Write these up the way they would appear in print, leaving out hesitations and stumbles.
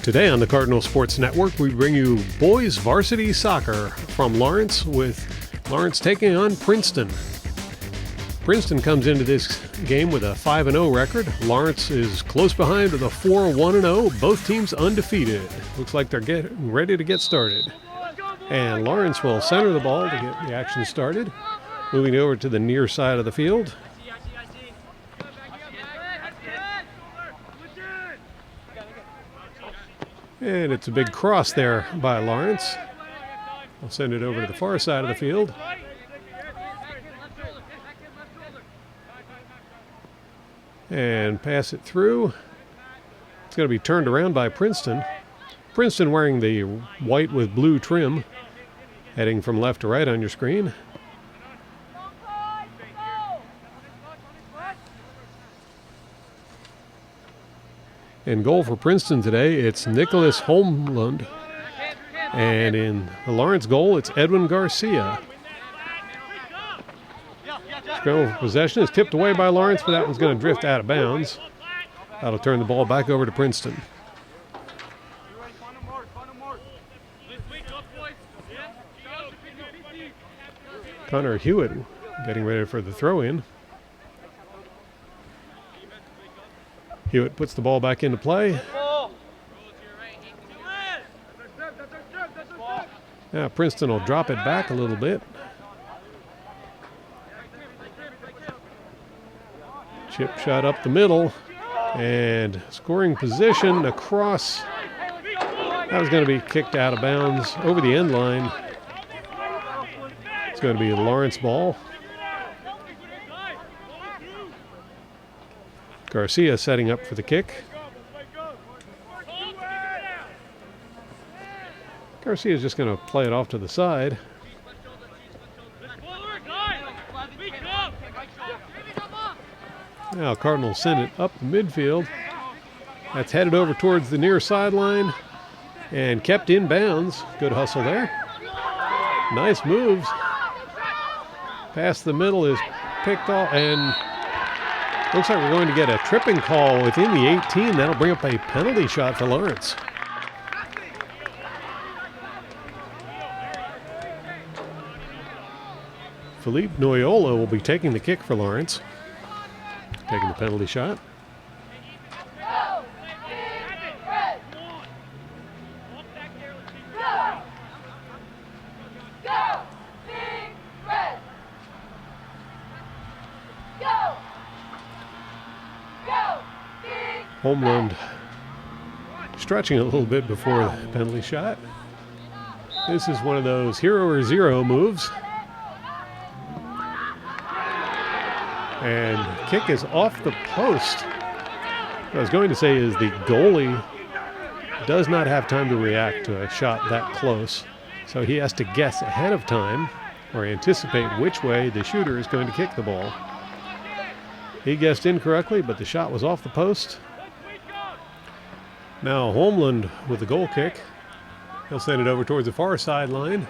Today on the Cardinal Sports Network, we bring you boys varsity soccer from Lawrence, with Lawrence taking on Princeton. Princeton comes into this game with a 5-0 record. Lawrence is close behind with a 4-1-0. Both teams undefeated. Looks like they're getting ready to get started. And Lawrence will center the ball to get the action started. Moving over to the near side of the field. And it's a big cross there by Lawrence. I'll send it over to the far side of the field. And pass it through. It's going to be turned around by Princeton. Princeton wearing the white with blue trim, heading from left to right on your screen. In goal for Princeton today, it's Nicholas Holmlund. And in the Lawrence goal, it's Edwin Garcia. Scramble for possession is tipped away by Lawrence, but that one's going to drift out of bounds. That'll turn the ball back over to Princeton. Connor Hewitt getting ready for the throw-in. Hewitt puts the ball back into play. Now Princeton will drop it back a little bit. Chip shot up the middle. And scoring position across. That was going to be kicked out of bounds over the end line. It's going to be a Lawrence ball. Garcia setting up for the kick. Garcia's just going to play it off to the side. Now Cardinals send it up the midfield. That's headed over towards the near sideline and kept in bounds. Good hustle there. Nice moves. Past the middle is picked off, and looks like we're going to get a tripping call within the 18. That'll bring up a penalty shot for Lawrence. Philippe Noyola will be taking the kick for Lawrence. Taking the penalty shot. Holmlund stretching a little bit before the penalty shot. This is one of those hero or zero moves. And kick is off the post. What I was going to say is the goalie does not have time to react to a shot that close. So he has to guess ahead of time or anticipate which way the shooter is going to kick the ball. He guessed incorrectly, but the shot was off the post. Now Holmlund with the goal kick. He'll send it over towards the far sideline.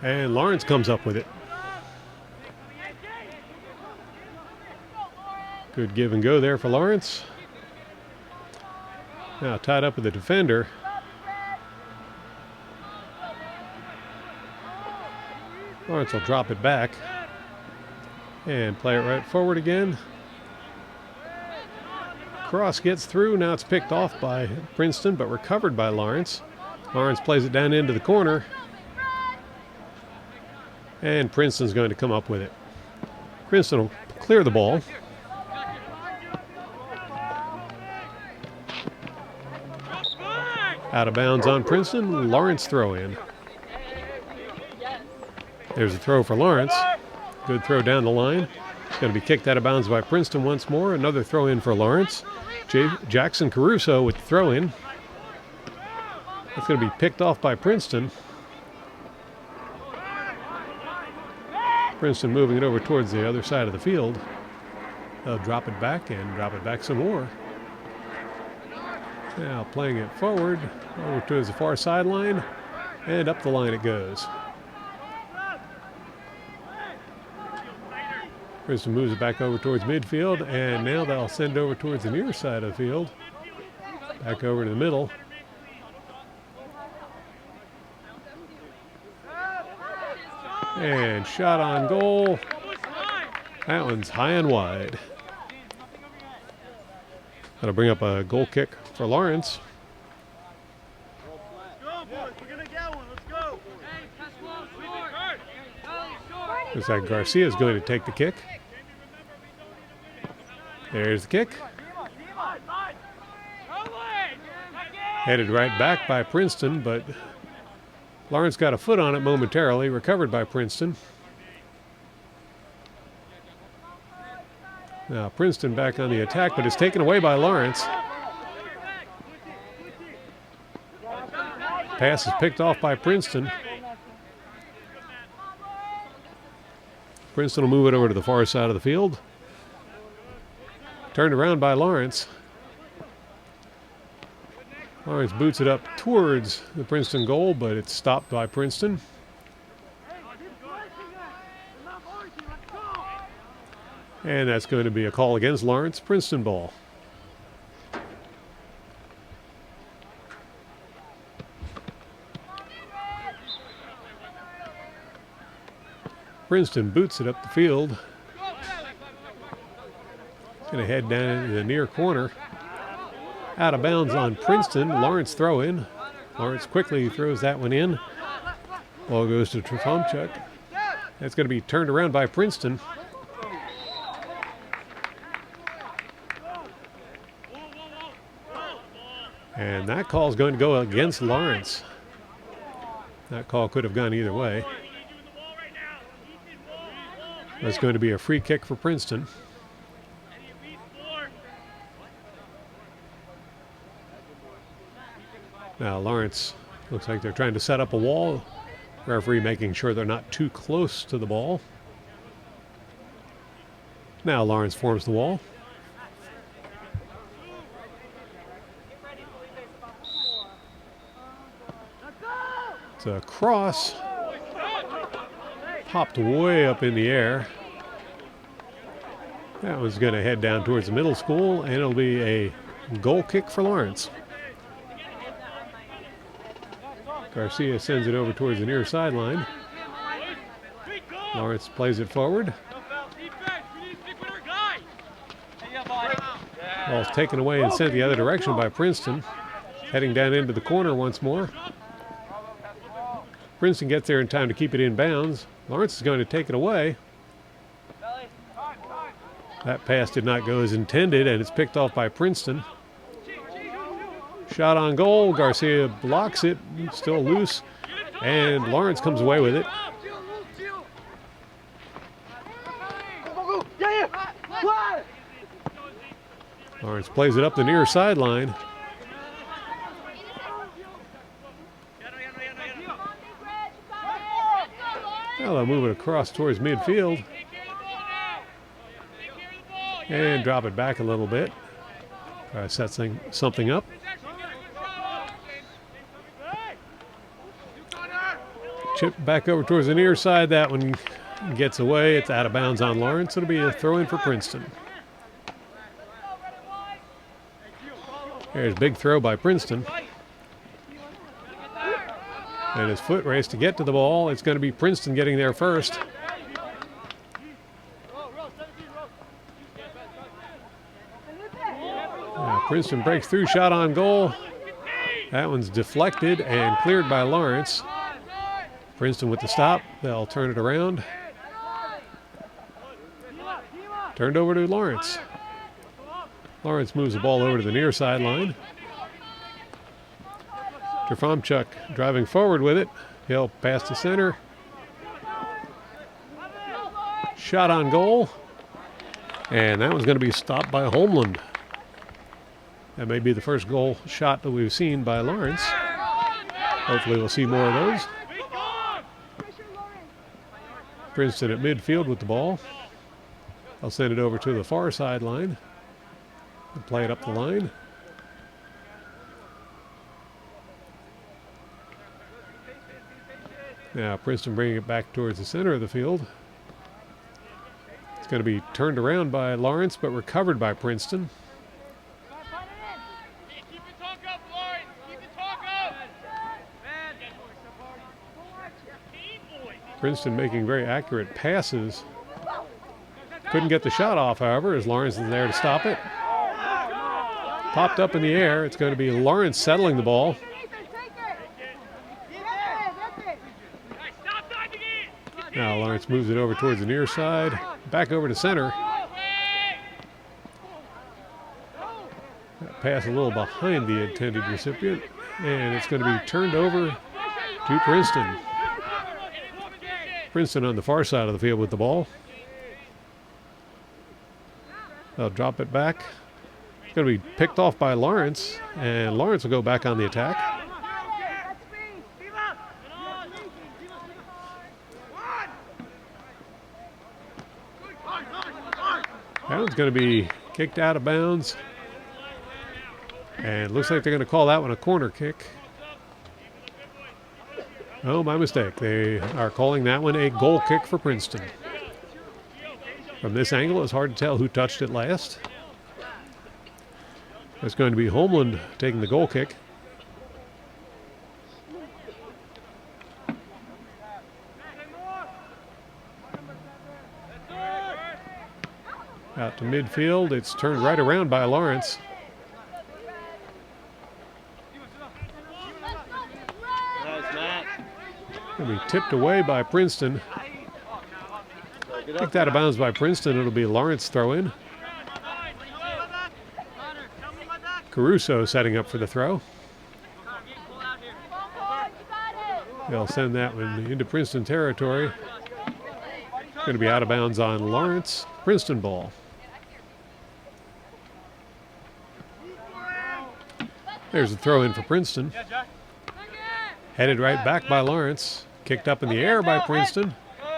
And Lawrence comes up with it. Good give and go there for Lawrence. Now tied up with the defender. Lawrence will drop it back and play it right forward again. Cross gets through. Now it's picked off by Princeton, but recovered by Lawrence. Lawrence plays it down into the corner. And Princeton's going to come up with it. Princeton will clear the ball. Out of bounds on Princeton. Lawrence throw in. There's a throw for Lawrence. Good throw down the line. It's going to be kicked out of bounds by Princeton once more. Another throw in for Lawrence. Jackson Caruso with the throw in. It's going to be picked off by Princeton. Princeton moving it over towards the other side of the field. They'll drop it back and drop it back some more. Now playing it forward, over towards the far sideline, and up the line it goes. Princeton moves it back over towards midfield, and now they'll send it over towards the near side of the field. Back over to the middle. And shot on goal. That one's high and wide. That'll bring up a goal kick for Lawrence. Looks like Garcia is going to take the kick. There's the kick. Headed right back by Princeton, but Lawrence got a foot on it momentarily, recovered by Princeton. Now Princeton back on the attack, but it's taken away by Lawrence. Pass is picked off by Princeton. Princeton will move it over to the far side of the field. Turned around by Lawrence. Lawrence boots it up towards the Princeton goal, but it's stopped by Princeton. And that's going to be a call against Lawrence. Princeton ball. Princeton boots it up the field. It's going to head down into the near corner. Out of bounds on Princeton. Lawrence throw in. Lawrence quickly throws that one in. Ball goes to Trefomchuk. That's going to be turned around by Princeton. And that call is going to go against Lawrence. That call could have gone either way. That's going to be a free kick for Princeton. Now Lawrence looks like they're trying to set up a wall. Referee making sure they're not too close to the ball. Now Lawrence forms the wall. It's a cross. Popped way up in the air. That was going to head down towards the middle school, and it'll be a goal kick for Lawrence. Garcia sends it over towards the near sideline. Lawrence plays it forward. Ball's taken away and sent the other direction by Princeton. Heading down into the corner once more. Princeton gets there in time to keep it in bounds. Lawrence is going to take it away. That pass did not go as intended, and it's picked off by Princeton. Shot on goal. Garcia blocks it. Still loose. And Lawrence comes away with it. Lawrence plays it up the near sideline. Now they'll move it across towards midfield. And drop it back a little bit. Try to set something up. Chip back over towards the near side. That one gets away. It's out of bounds on Lawrence. It'll be a throw in for Princeton. There's a big throw by Princeton. And his foot race to get to the ball. It's going to be Princeton getting there first. Princeton breaks through, shot on goal. That one's deflected and cleared by Lawrence. Princeton with the stop. They'll turn it around. Turned over to Lawrence. Lawrence moves the ball over to the near sideline. Trefomchuk driving forward with it. He'll pass to center. Shot on goal. And that one's going to be stopped by Homeland. That may be the first goal shot that we've seen by Lawrence. Hopefully we'll see more of those. Princeton at midfield with the ball. They'll send it over to the far sideline and play it up the line. Now Princeton bringing it back towards the center of the field. It's going to be turned around by Lawrence, but recovered by Princeton. Princeton making very accurate passes. Couldn't get the shot off, however, as Lawrence is there to stop it. Popped up in the air. It's going to be Lawrence settling the ball. Now Lawrence moves it over towards the near side. Back over to center. That pass a little behind the intended recipient. And it's going to be turned over to Princeton. Princeton on the far side of the field with the ball. They'll drop it back. It's going to be picked off by Lawrence, and Lawrence will go back on the attack. That one's going to be kicked out of bounds. And looks like they're going to call that one a corner kick. Oh, my mistake. They are calling that one a goal kick for Princeton. From this angle, it's hard to tell who touched it last. It's going to be Homeland taking the goal kick. Out to midfield. It's turned right around by Lawrence. Going to be tipped away by Princeton. Kicked out of bounds by Princeton. It'll be Lawrence throw in. Caruso setting up for the throw. They'll send that one into Princeton territory. Going to be out of bounds on Lawrence. Princeton ball. There's a throw in for Princeton. Headed right back by Lawrence. Kicked up in the air by Princeton.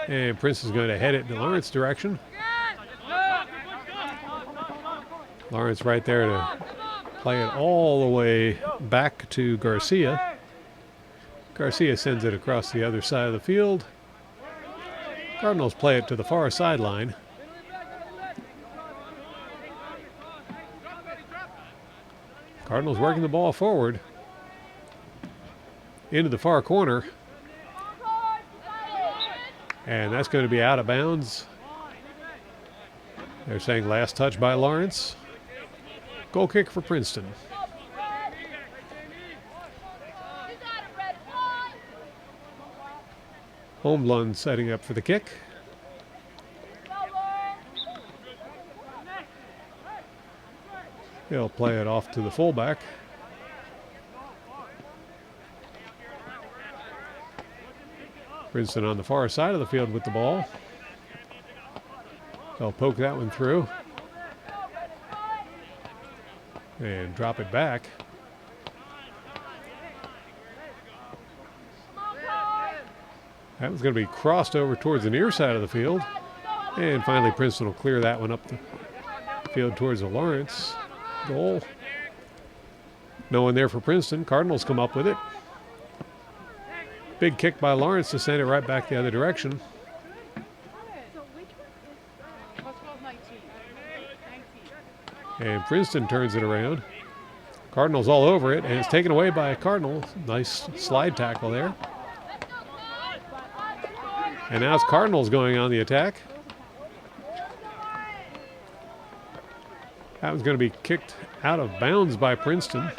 And Princeton's going to head it in Lawrence's direction. Lawrence right there to play it all the way back to Garcia. Garcia sends it across the other side of the field. Cardinals play it to the far sideline. Cardinals working the ball forward into the far corner. And that's going to be out of bounds. They're saying last touch by Lawrence. Goal kick for Princeton. Homeland setting up for the kick. He'll play it off to the fullback. Princeton on the far side of the field with the ball. They'll poke that one through. And drop it back. That was going to be crossed over towards the near side of the field. And finally Princeton will clear that one up the field towards the Lawrence goal. No one there for Princeton. Cardinals come up with it. Big kick by Lawrence to send it right back the other direction. And Princeton turns it around. Cardinals all over it, and it's taken away by a Cardinal. Nice slide tackle there. And now it's Cardinals going on the attack. That was going to be kicked out of bounds by Princeton.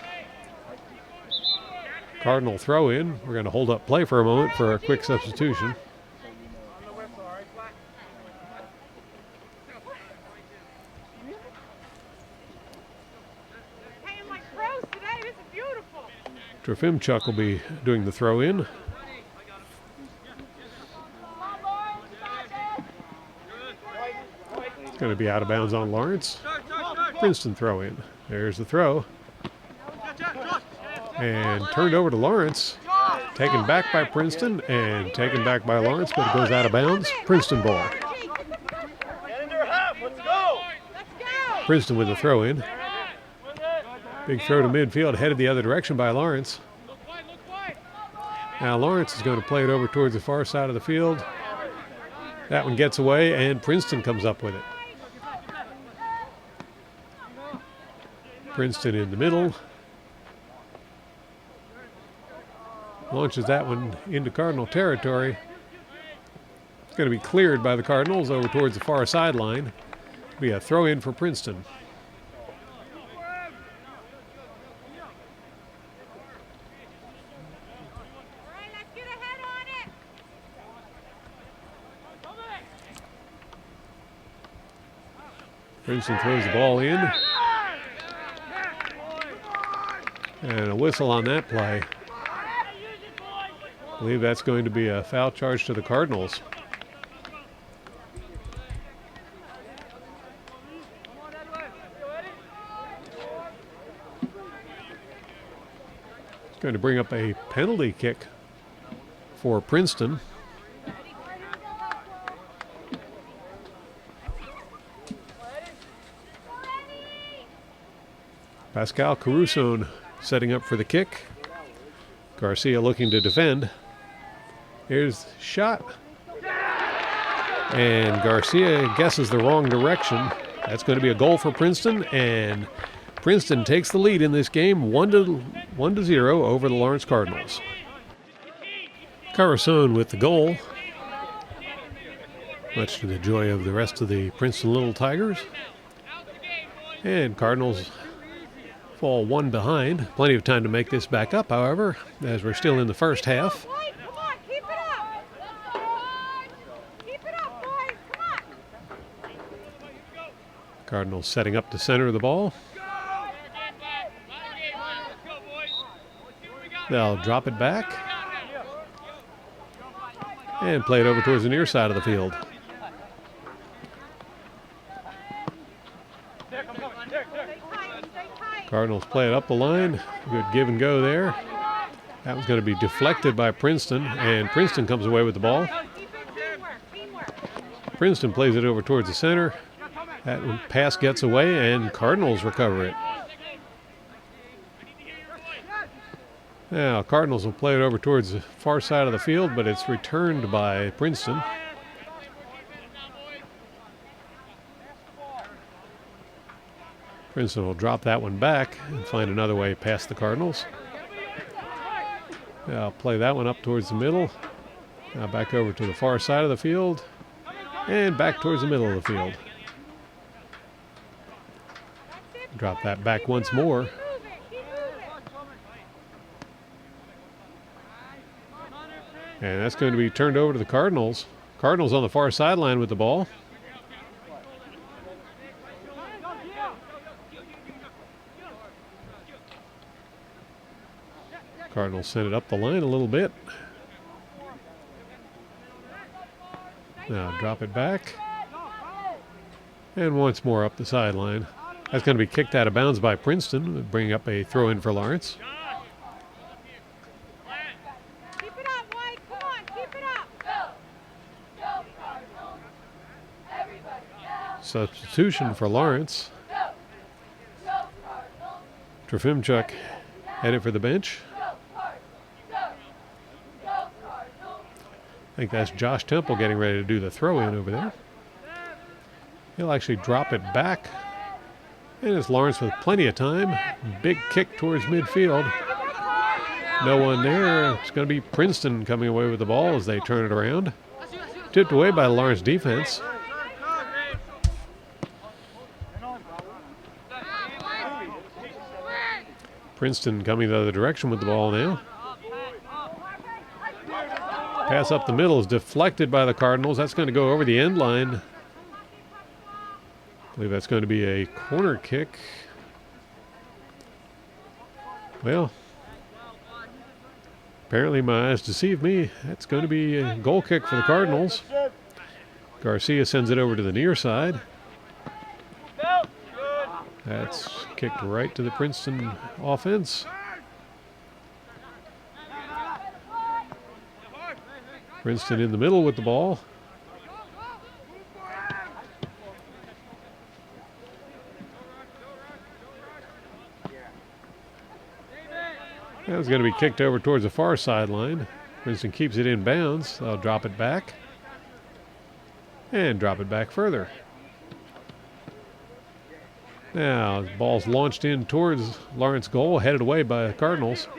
Cardinal throw in. We're going to hold up play for a moment for a quick substitution. Trofimchuk will be doing the throw in. It's going to be out of bounds on Lawrence. Princeton throw in. There's the throw. And turned over to Lawrence. Taken back by Princeton and taken back by Lawrence, but it goes out of bounds. Princeton ball. Princeton with the throw in. Big throw to midfield, headed the other direction by Lawrence. Now Lawrence is going to play it over towards the far side of the field. That one gets away, and Princeton comes up with it. Princeton in the middle. Launches that one into Cardinal territory. It's going to be cleared by the Cardinals over towards the far sideline. Be a throw in for Princeton. Princeton throws the ball in. And a whistle on that play. I believe that's going to be a foul charge to the Cardinals. It's going to bring up a penalty kick for Princeton. Pascal Caruso setting up for the kick. Garcia looking to defend. Here's the shot. And Garcia guesses the wrong direction. That's going to be a goal for Princeton, and Princeton takes the lead in this game 1-0 over the Lawrence Cardinals. Caruso with the goal, much to the joy of the rest of the Princeton Little Tigers. And Cardinals fall one behind. Plenty of time to make this back up, however, as we're still in the first half. Cardinals setting up to center the ball. They'll drop it back and play it over towards the near side of the field. Cardinals play it up the line. Good give and go there. That was going to be deflected by Princeton, and Princeton comes away with the ball. Princeton plays it over towards the center. That pass gets away, and Cardinals recover it. Now, Cardinals will play it over towards the far side of the field, but it's returned by Princeton. Princeton will drop that one back and find another way past the Cardinals. Now play that one up towards the middle. Now back over to the far side of the field and back towards the middle of the field. Drop that back once more. And that's going to be turned over to the Cardinals. Cardinals on the far sideline with the ball. Cardinals send it up the line a little bit. Now drop it back. And once more up the sideline. That's going to be kicked out of bounds by Princeton, bringing up a throw in for Lawrence. Keep it up, White. Come on, keep it up. Go, Cardinals. Everybody go. Substitution for Lawrence. Go, Cardinals. Trofimchuk headed for the bench. I think that's Josh Temple getting ready to do the throw in over there. He'll actually drop it back. And it's Lawrence with plenty of time. Big kick towards midfield. No one there. It's going to be Princeton coming away with the ball as they turn it around. Tipped away by the Lawrence defense. Princeton coming the other direction with the ball now. Pass up the middle is deflected by the Cardinals. That's going to go over the end line. I believe that's going to be a corner kick. Well, apparently my eyes deceived me. That's going to be a goal kick for the Cardinals. Garcia sends it over to the near side. That's kicked right to the Princeton offense. Princeton in the middle with the ball. That was going to be kicked over towards the far sideline. Princeton keeps it in bounds. They'll drop it back. And drop it back further. Now, the ball's launched in towards Lawrence goal, headed away by the Cardinals.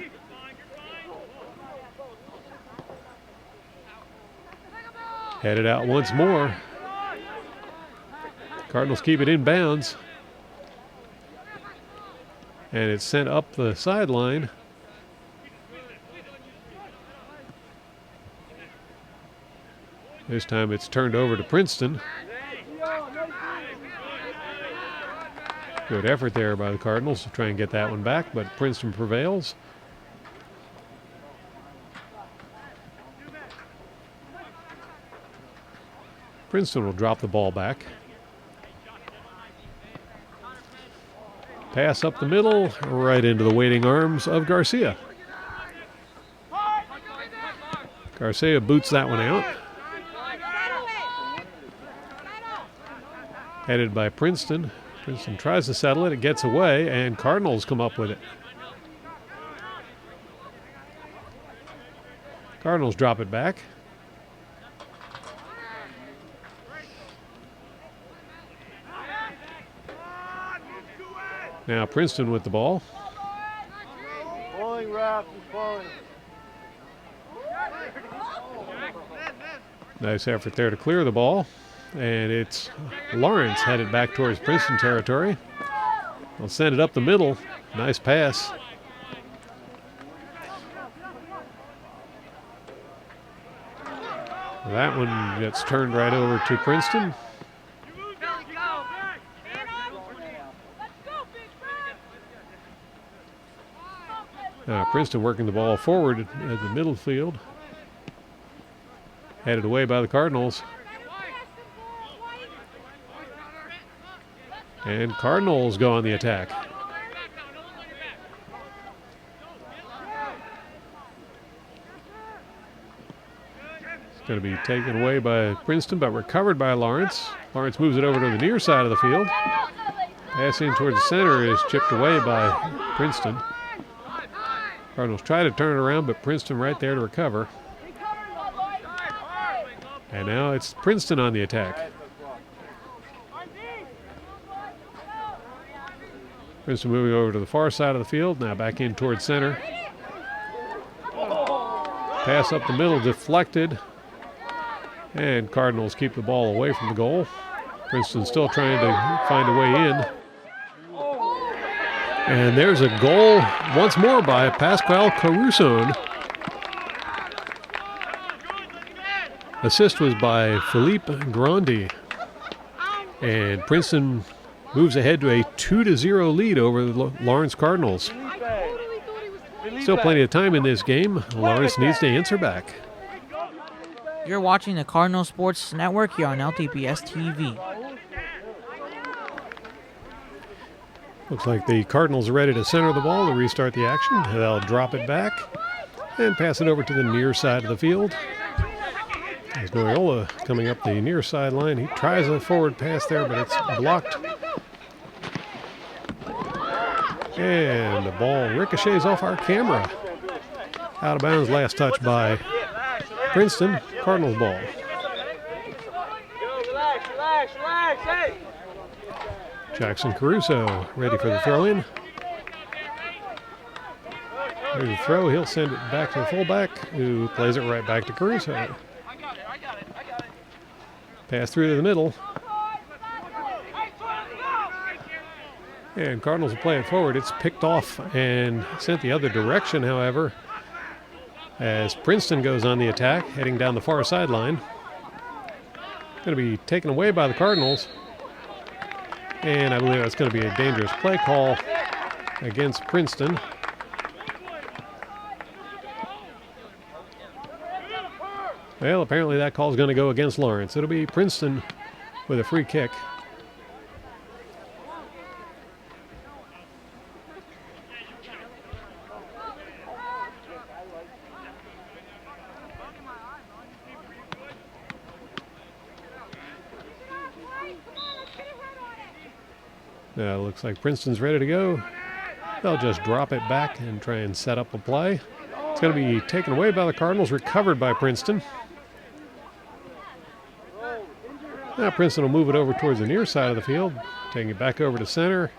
Headed out once more. Cardinals keep it in bounds. And it's sent up the sideline. This time it's turned over to Princeton. Good effort there by the Cardinals to try and get that one back, but Princeton prevails. Princeton will drop the ball back. Pass up the middle, right into the waiting arms of Garcia. Garcia boots that one out. Headed by Princeton. Princeton tries to settle it. It gets away, and Cardinals come up with it. Cardinals drop it back. Now Princeton with the ball. Falling, Raph, falling. Nice effort there to clear the ball. And it's Lawrence headed back towards Princeton territory. They'll send it up the middle. Nice pass. That one gets turned right over to Princeton. Princeton working the ball forward at the middle field. Headed away by the Cardinals. And Cardinals go on the attack. It's going to be taken away by Princeton, but recovered by Lawrence. Lawrence moves it over to the near side of the field. Pass in towards the center is chipped away by Princeton. Cardinals try to turn it around, but Princeton right there to recover. And now it's Princeton on the attack. Princeton moving over to the far side of the field, now back in towards center. Pass up the middle, deflected. And Cardinals keep the ball away from the goal. Princeton still trying to find a way in. And there's a goal once more by Pascual Caruso. Assist was by Philippe Grandi. And Princeton moves ahead to a 2-0 lead over the Lawrence Cardinals. Still plenty of time in this game. Lawrence needs to answer back. You're watching the Cardinal Sports Network here on LTPS TV. Looks like the Cardinals are ready to center the ball to restart the action. They'll drop it back and pass it over to the near side of the field. As Noyola coming up the near sideline. He tries a forward pass there, but it's blocked. And the ball ricochets off our camera. Out of bounds, last touch by Princeton. Cardinals ball. Relax, hey! Jackson Caruso ready for the throw-in. There's the throw. He'll send it back to the fullback, who plays it right back to Caruso. I got it. Pass through to the middle. And Cardinals will play it forward. It's picked off and sent the other direction, however, as Princeton goes on the attack, heading down the far sideline. Going to be taken away by the Cardinals. And I believe that's going to be a dangerous play call against Princeton. Well, apparently that call is going to go against Lawrence. It'll be Princeton with a free kick. Looks like Princeton's ready to go. They'll just drop it back and try and set up a play. It's going to be taken away by the Cardinals, recovered by Princeton. Now Princeton will move it over towards the near side of the field, taking it back over to center.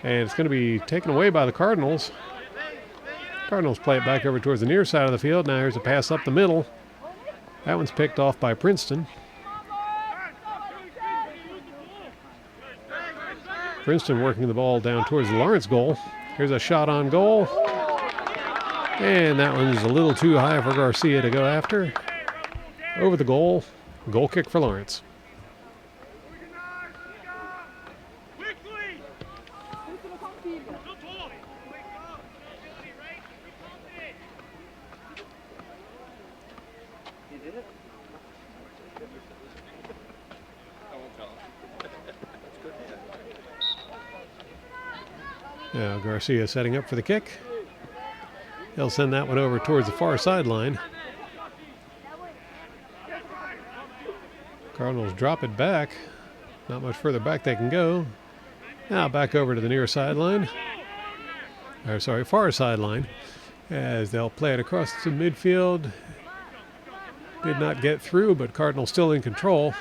And it's going to be taken away by the Cardinals. Cardinals play it back over towards the near side of the field. Now here's a pass up the middle. That one's picked off by Princeton. Princeton working the ball down towards the Lawrence goal. Here's a shot on goal. And that one's a little too high for Garcia to go after. Over the goal. Goal kick for Lawrence. Now Garcia setting up for the kick. He'll send that one over towards the far sideline. Cardinals drop it back. Not much further back they can go. Now back over to the near sideline. Far sideline. As they'll play it across the midfield. Did not get through, but Cardinals still in control.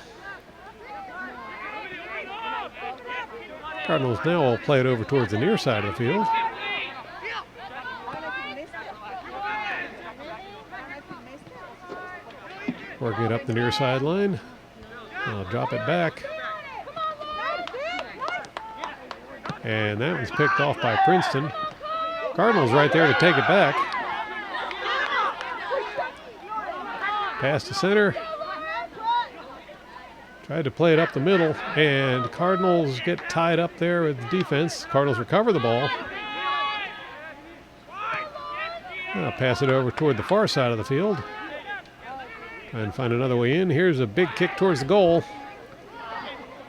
Cardinals now will play it over towards the near side of the field. Working it up the near sideline. I'll drop it back. And that one's picked off by Princeton. Cardinals right there to take it back. Pass to center. Tried to play it up the middle, and Cardinals get tied up there with the defense. Cardinals recover the ball. Now pass it over toward the far side of the field. Try and find another way in. Here's a big kick towards the goal.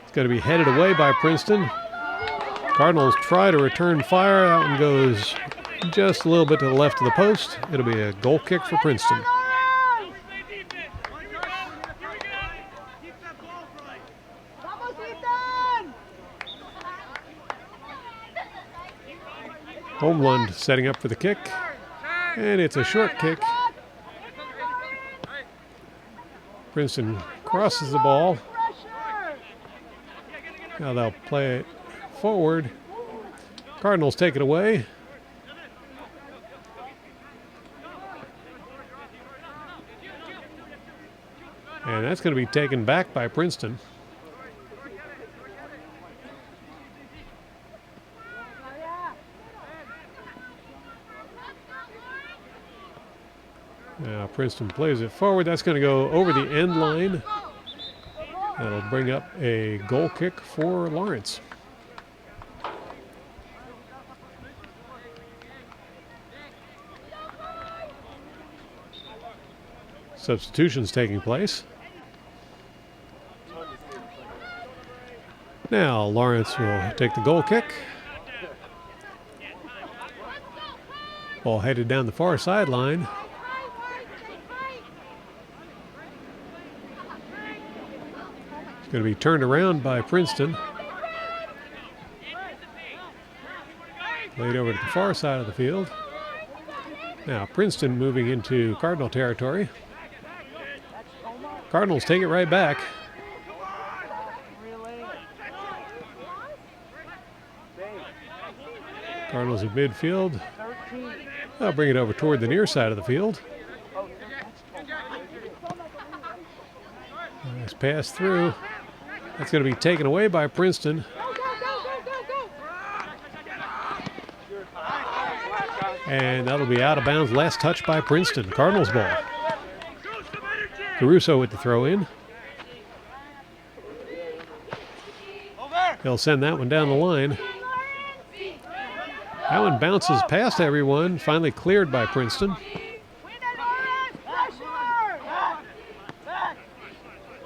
It's going to be headed away by Princeton. Cardinals try to return fire. That one goes just a little bit to the left of the post. It'll be a goal kick for Princeton. Homeland setting up for the kick, and it's a short kick. Princeton crosses the ball. Now they'll play it forward. Cardinals take it away. And that's going to be taken back by Princeton. Now Princeton plays it forward. That's going to go over the end line. That'll bring up a goal kick for Lawrence. Substitutions taking place. Now Lawrence will take the goal kick. Ball headed down the far sideline. It's going to be turned around by Princeton. Played over to the far side of the field. Now Princeton moving into Cardinal territory. Cardinals take it right back. Cardinals at midfield. They'll bring it over toward the near side of the field. Nice pass through. That's going to be taken away by Princeton. And that'll be out of bounds. Last touch by Princeton. Cardinals ball. Caruso with the throw in. He'll send that one down the line. That one bounces past everyone. Finally cleared by Princeton.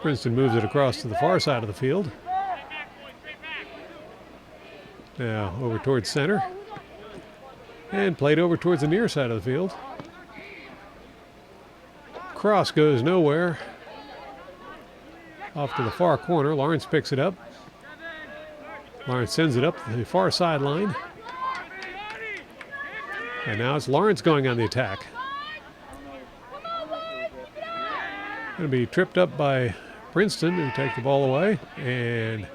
Princeton moves it across to the far side of the field. Now over towards center. And played over towards the near side of the field. Cross goes nowhere. off to the far corner. Lawrence picks it up. Lawrence sends it up the far sideline. And now it's Lawrence going on the attack. Going to be tripped up by Princeton, who take the ball away. And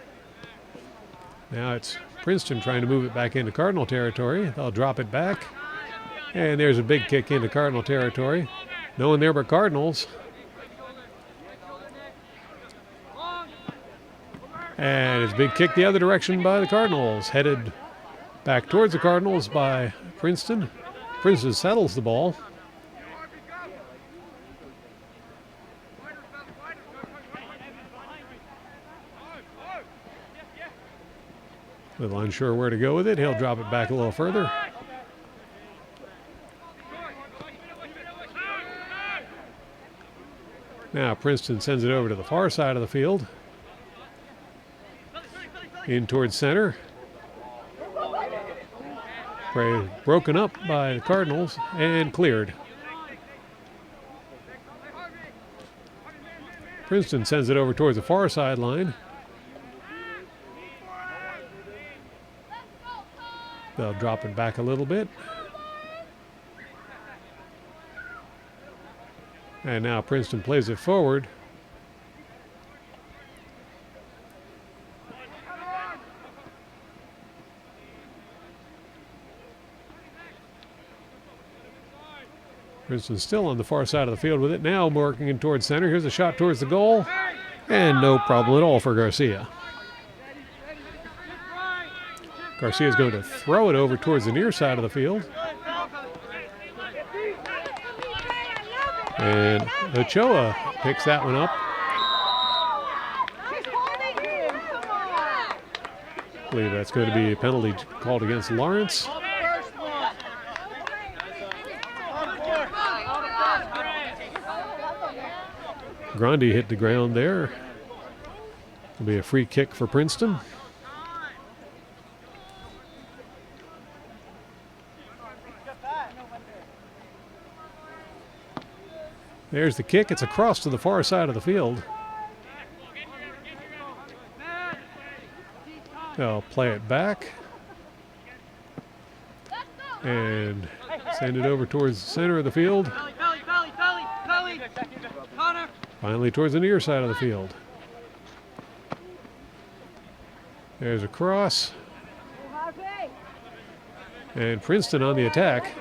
now it's Princeton trying to move it back into Cardinal territory. They'll drop it back. And there's a big kick into Cardinal territory. No one there but Cardinals. And it's a big kick the other direction by the Cardinals. Headed back towards the Cardinals by Princeton. Princeton settles the ball. A little unsure where to go with it. He'll drop it back a little further. Now Princeton sends it over to the far side of the field. In towards center. Broken up by the Cardinals and cleared. Princeton sends it over towards the far sideline. They'll drop it back a little bit. And now Princeton plays it forward. Princeton still on the far side of the field with it. Now working in towards center. Here's a shot towards the goal. And no problem at all for Garcia. Garcia's going to throw it over towards the near side of the field. And Ochoa picks that one up. I believe that's going to be a penalty called against Lawrence. Grandi hit the ground there. It'll be a free kick for Princeton. There's the kick. It's across to the far side of the field. They'll play it back and send it over towards the center of the field. Finally towards the near side of the field. There's a cross. And Princeton on the attack.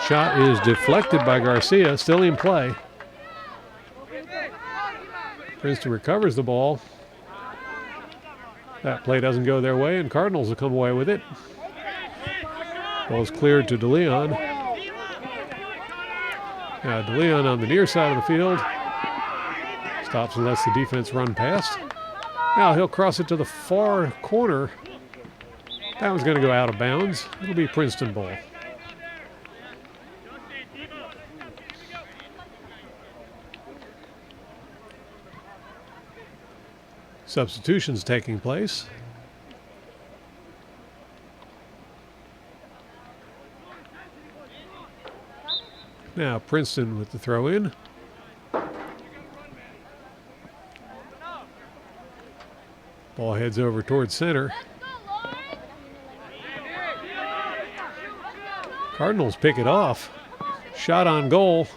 Shot is deflected by Garcia, still in play. Princeton recovers the ball. That play doesn't go their way, and Cardinals will come away with it. Ball's cleared to DeLeon. Now DeLeon on the near side of the field. Stops and lets the defense run past. Now he'll cross it to the far corner. That one's going to go out of bounds. It'll be Princeton ball. Substitutions taking place. Now Princeton with the throw in. Ball heads over towards center. Cardinals pick it off. Shot on goal.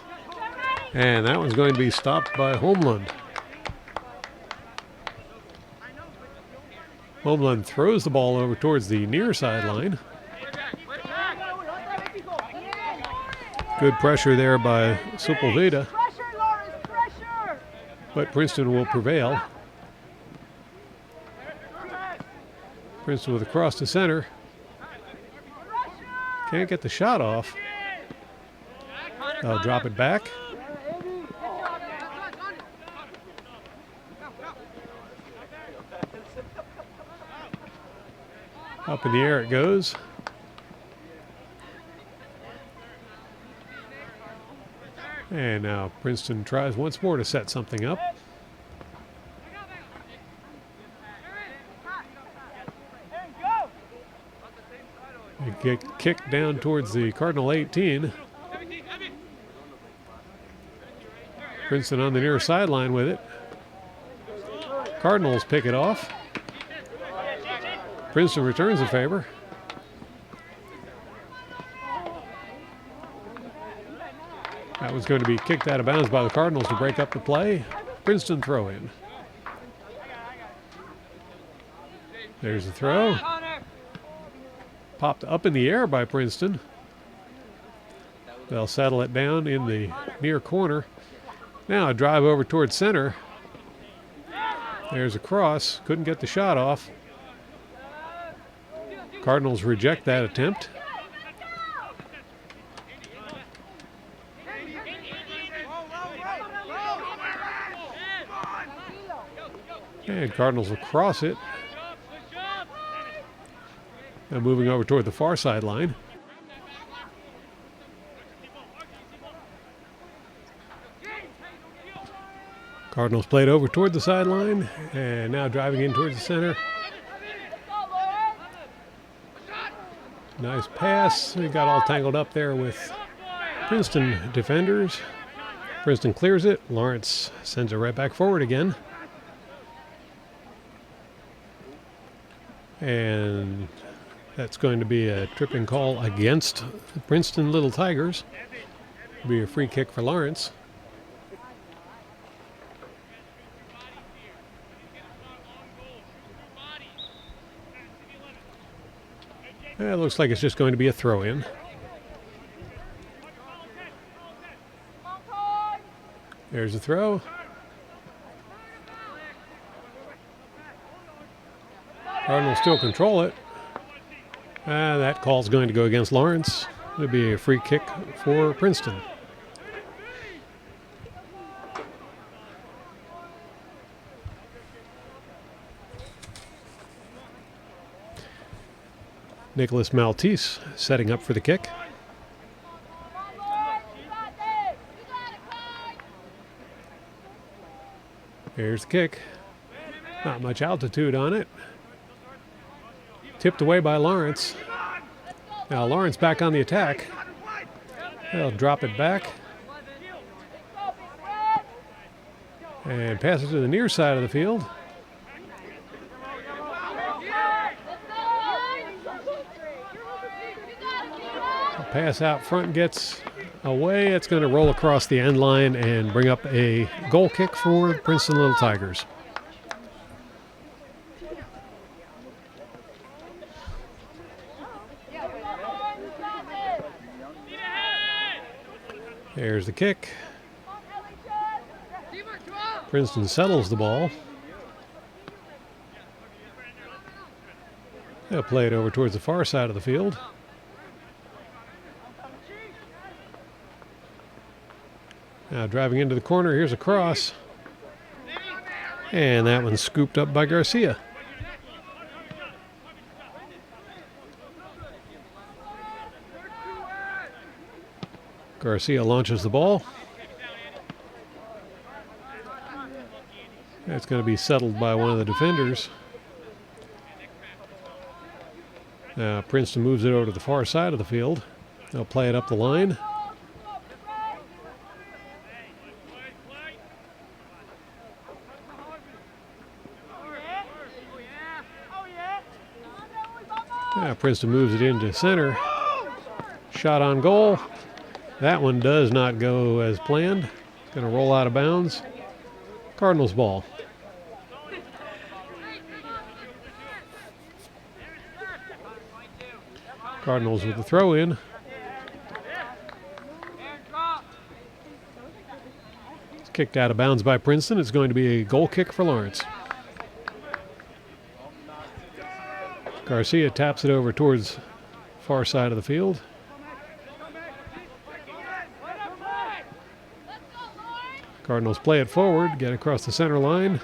And that one's going to be stopped by Homeland. Homeland throws the ball over towards the near sideline. Good pressure there by Sepulveda. But Princeton will prevail. Princeton with a cross to center. Can't get the shot off. They'll drop it back. Up in the air it goes. And now Princeton tries once more to set something up. They get kicked down towards the Cardinal 18. Princeton on the near sideline with it. Cardinals pick it off. Princeton returns the favor. That was going to be kicked out of bounds by the Cardinals to break up the play. Princeton throw in. There's the throw. Popped up in the air by Princeton. They'll settle it down in the near corner. Now a drive over towards center. There's a cross. Couldn't get the shot off. Cardinals reject that attempt. And Cardinals will cross it. Now moving over toward the far sideline. Cardinals played over toward the sideline and now driving in towards the center. Nice pass. He got all tangled up there with Princeton defenders. Princeton clears it. Lawrence sends it right back forward again. And that's going to be a tripping call against the Princeton Little Tigers. It'll be a free kick for Lawrence. It looks like it's just going to be a throw-in. There's a throw. Cardinals still control it. That call's going to go against Lawrence. It'll be a free kick for Princeton. Nicholas Maltese setting up for the kick. Here's the kick. Not much altitude on it. Tipped away by Lawrence. Now Lawrence back on the attack. They'll drop it back. And pass it to the near side of the field. Pass out front gets away. It's going to roll across the end line and bring up a goal kick for Princeton Little Tigers. There's the kick. Princeton settles the ball. They'll play it over towards the far side of the field. Now driving into the corner, here's a cross. And that one's scooped up by Garcia. Garcia launches the ball. It's going to be settled by one of the defenders. Now Princeton moves it over to the far side of the field. They'll play it up the line. Princeton moves it into center. Shot on goal. That one does not go as planned. It's going to roll out of bounds. Cardinals ball. Cardinals with the throw in. It's kicked out of bounds by Princeton. It's going to be a goal kick for Lawrence. Garcia taps it over towards far side of the field. Cardinals play it forward, get across the center line.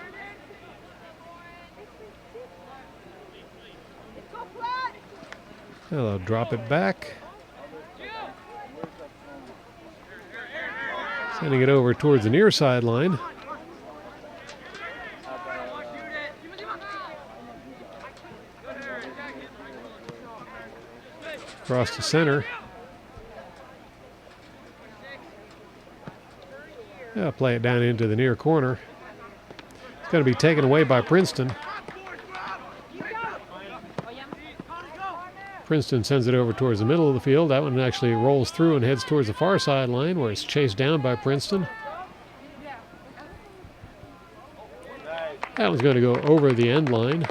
They'll drop it back. Sending it over towards the near sideline. Across the center. Play it down into the near corner. It's going to be taken away by Princeton. Princeton sends it over towards the middle of the field. That one actually rolls through and heads towards the far sideline where it's chased down by Princeton. That one's going to go over the end line.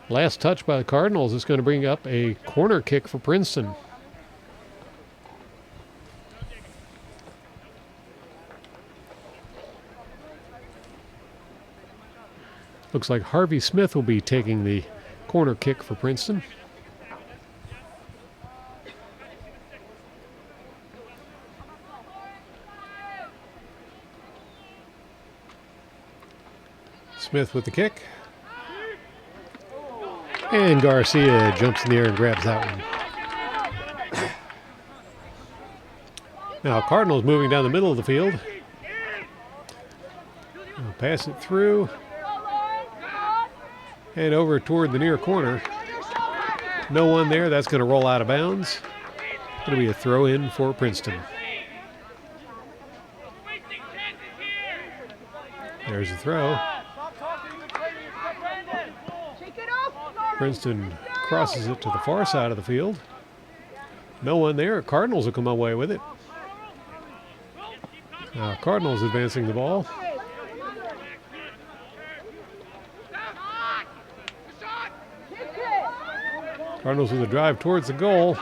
Last touch by the Cardinals is going to bring up a corner kick for Princeton. Looks like Harvey Smith will be taking the corner kick for Princeton. Smith with the kick. And Garcia jumps in the air and grabs that one. Now Cardinals moving down the middle of the field. They'll pass it through. And over toward the near corner. No one there. That's going to roll out of bounds. Going to be a throw in for Princeton. There's the throw. Princeton crosses it to the far side of the field. No one there. Cardinals will come away with it. Now Cardinals advancing the ball. Cardinals with a drive towards the goal.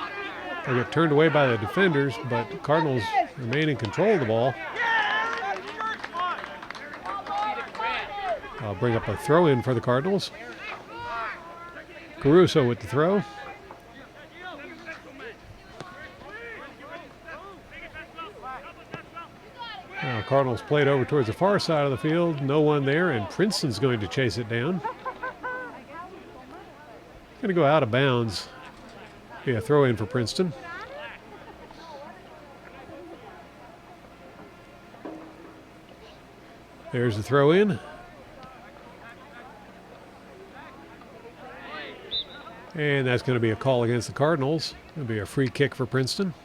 They get turned away by the defenders, but Cardinals remain in control of the ball. I'll bring up a throw in for the Cardinals. Caruso with the throw. Now Cardinals played over towards the far side of the field. No one there, and Princeton's going to chase it down. Going to go out of bounds. Yeah, throw in for Princeton. There's the throw in. And that's going to be a call against the Cardinals. It'll be a free kick for Princeton.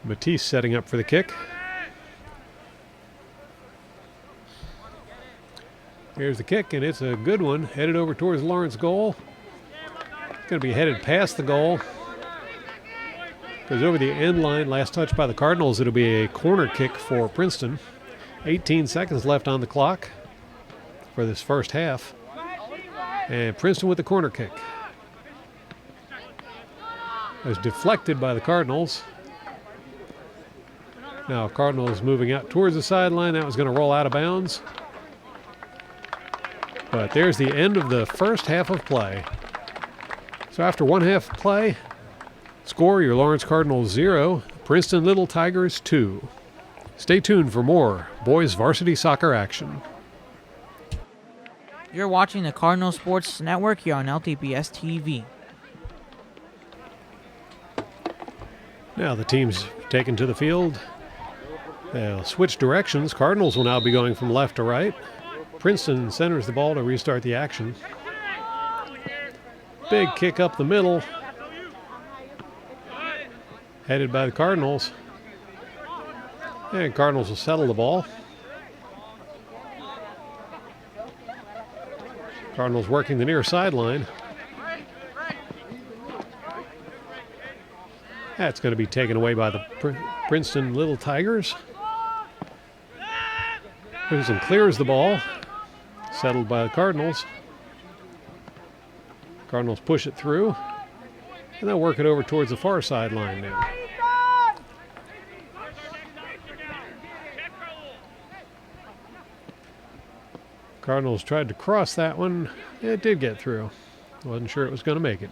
Matisse setting up for the kick. Here's the kick, and it's a good one. Headed over towards Lawrence goal. It's going to be headed past the goal. Goes over the end line. Last touch by the Cardinals. It'll be a corner kick for Princeton. 18 seconds left on the clock for this first half. And Princeton with the corner kick. It was deflected by the Cardinals. Now Cardinals moving out towards the sideline. That was going to roll out of bounds. But there's the end of the first half of play. So after one half play, score your Lawrence Cardinals 0, Princeton Little Tigers 2. Stay tuned for more boys varsity soccer action. You're watching the Cardinal Sports Network here on LTPS TV. Now the team's taken to the field. They'll switch directions. Cardinals will now be going from left to right. Princeton centers the ball to restart the action. Big kick up the middle. Headed by the Cardinals. And Cardinals will settle the ball. Cardinals working the near sideline. That's going to be taken away by the Princeton Little Tigers. Princeton clears the ball. Settled by the Cardinals. Cardinals push it through. And they'll work it over towards the far sideline now. Cardinals tried to cross that one. It did get through. Wasn't sure it was going to make it.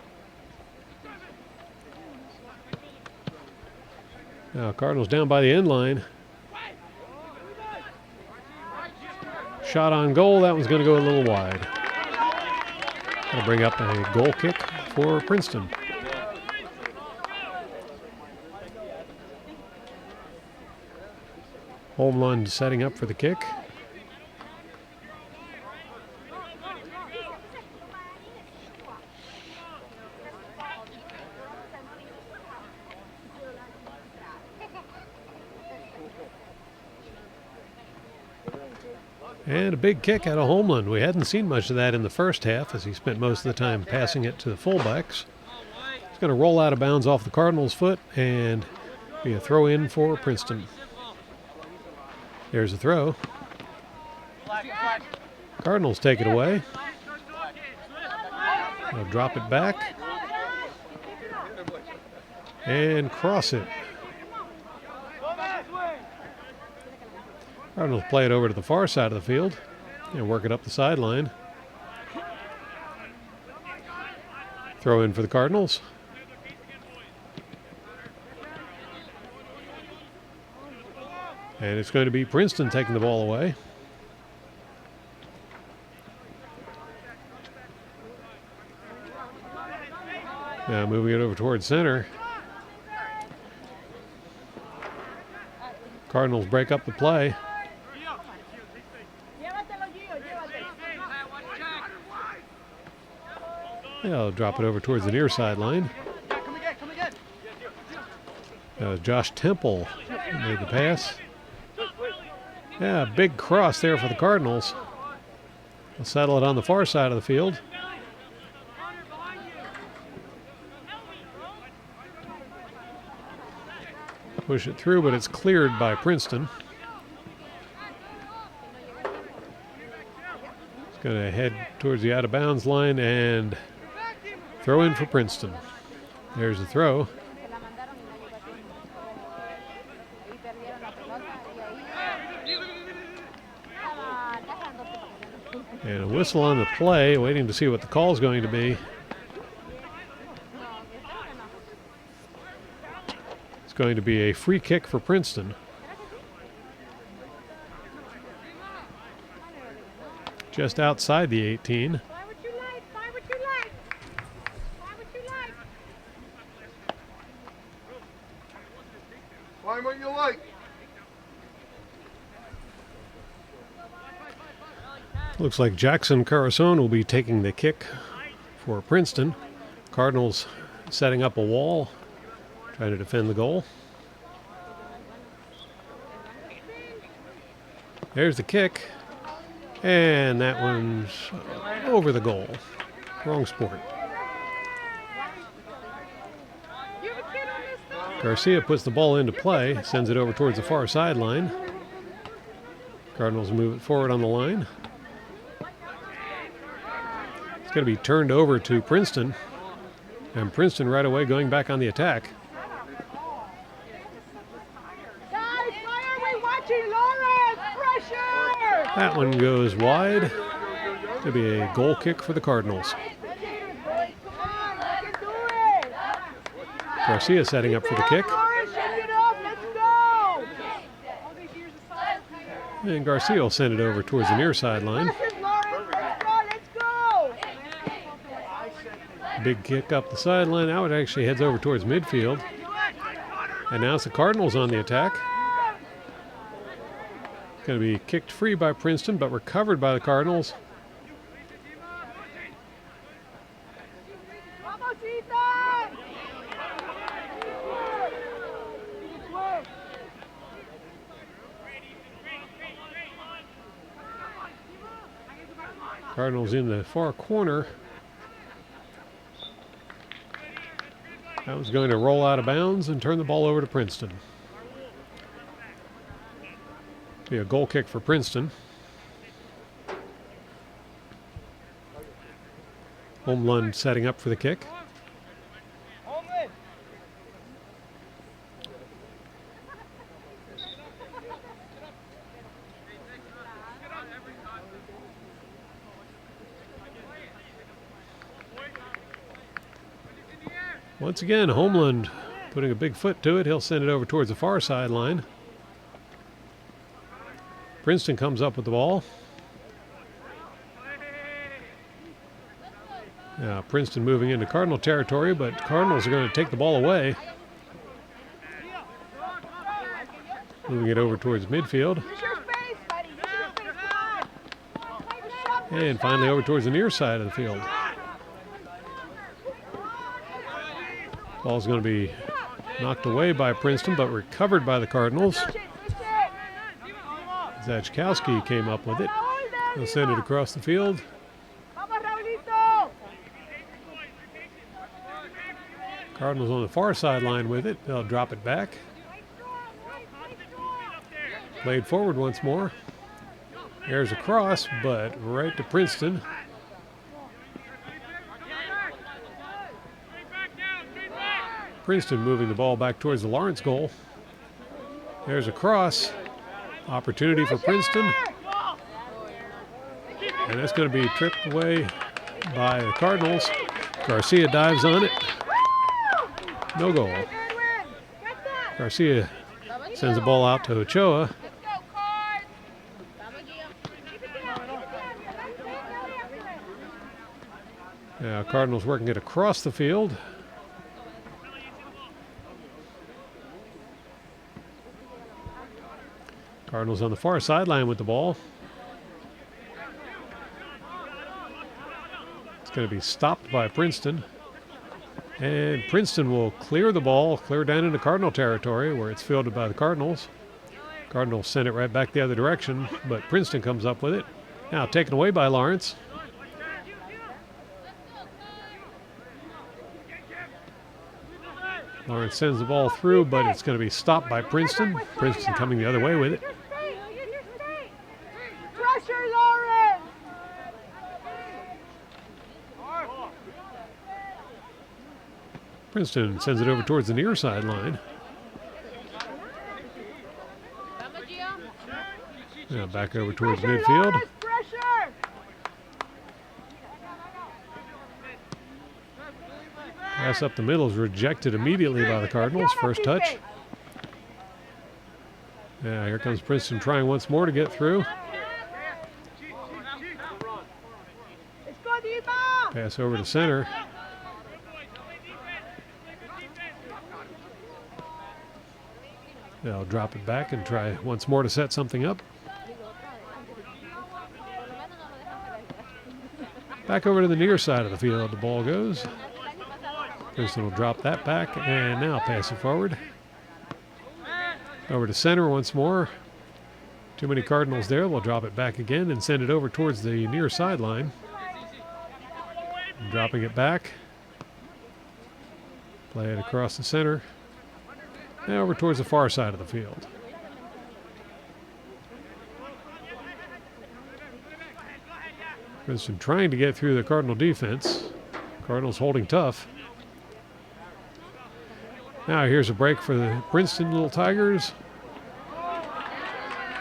Now Cardinals down by the end line. Shot on goal. That one's going to go a little wide. That'll bring up a goal kick for Princeton. Holmlund setting up for the kick. And a big kick out of Holmlund. We hadn't seen much of that in the first half as he spent most of the time passing it to the fullbacks. It's going to roll out of bounds off the Cardinals' foot and be a throw in for Princeton. There's a throw. Cardinals take it away. They'll drop it back and cross it. Cardinals play it over to the far side of the field and work it up the sideline. Throw in for the Cardinals. And it's going to be Princeton taking the ball away. Now moving it over towards center. Cardinals break up the play. They'll drop it over towards the near sideline. Josh Temple made the pass. Yeah, big cross there for the Cardinals. They'll settle it on the far side of the field. Push it through, but it's cleared by Princeton. It's going to head towards the out-of-bounds line and throw in for Princeton. There's the throw. And a whistle on the play, waiting to see what the call is going to be. It's going to be a free kick for Princeton. Just outside the 18. Find what you like. Looks like Jackson Carasone will be taking the kick for Princeton. Cardinals setting up a wall, trying to defend the goal. There's the kick, and that one's over the goal. Wrong sport. Garcia puts the ball into play, sends it over towards the far sideline. Cardinals move it forward on the line. It's going to be turned over to Princeton, and Princeton right away going back on the attack. That one goes wide. It'll be a goal kick for the Cardinals. Garcia setting up for the kick. And Garcia will send it over towards the near sideline. Big kick up the sideline. Now it actually heads over towards midfield. And now it's the Cardinals on the attack. Going to be kicked free by Princeton, but recovered by the Cardinals. Cardinals in the far corner. That was going to roll out of bounds and turn the ball over to Princeton. Be a goal kick for Princeton. Holmlund setting up for the kick. Once again, Holmlund putting a big foot to it. He'll send it over towards the far sideline. Princeton comes up with the ball. Now Princeton moving into Cardinal territory, but Cardinals are going to take the ball away. Moving it over towards midfield. Use your space, buddy. Use your space. Come on. And finally over towards the near side of the field. Ball's going to be knocked away by Princeton, but recovered by the Cardinals. Push it. Zachkowski came up with it. They'll send it across the field. Vamos, Raulito. Cardinals on the far sideline with it. They'll drop it back. Played forward once more. There's a cross, but right to Princeton. Princeton moving the ball back towards the Lawrence goal. There's a cross. Opportunity for Princeton. And that's going to be tripped away by the Cardinals. Garcia dives on it. No goal. Garcia sends the ball out to Ochoa. Now Cardinals working it across the field. Cardinals on the far sideline with the ball. It's going to be stopped by Princeton. And Princeton will clear the ball, clear down into Cardinal territory where it's fielded by the Cardinals. Cardinals send it right back the other direction, but Princeton comes up with it. Now taken away by Lawrence. Lawrence sends the ball through, but it's going to be stopped by Princeton. Princeton coming the other way with it. Pressure, Lawrence. Princeton sends it over towards the near sideline. Now back over towards midfield. Pressure. Pass up the middle is rejected immediately by the Cardinals. First touch. Yeah, here comes Princeton trying once more to get through. Pass over to center. They'll drop it back and try once more to set something up. Back over to the near side of the field the ball goes. Princeton will drop that back and now pass it forward. Over to center once more. Too many Cardinals there. We'll drop it back again and send it over towards the near sideline. Dropping it back. Play it across the center. And over towards the far side of the field. Princeton trying to get through the Cardinal defense. Cardinals holding tough. Now here's a break for the Princeton Little Tigers.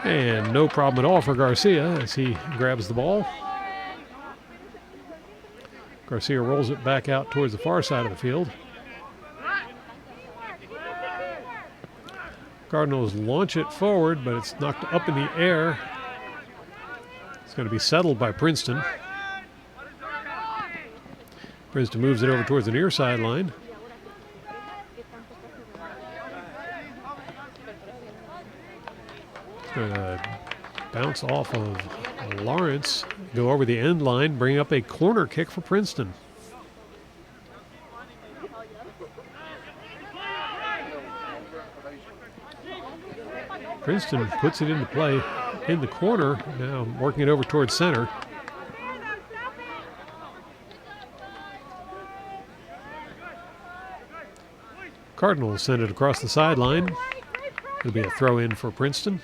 And no problem at all for Garcia as he grabs the ball. Garcia rolls it back out towards the far side of the field. Cardinals launch it forward, but it's knocked up in the air. It's going to be settled by Princeton. Princeton moves it over towards the near sideline. It's going to bounce off of Lawrence, go over the end line, bring up a corner kick for Princeton. Princeton puts it into play in the corner, now working it over towards center. Cardinals send it across the sideline. It'll be a throw in for Princeton.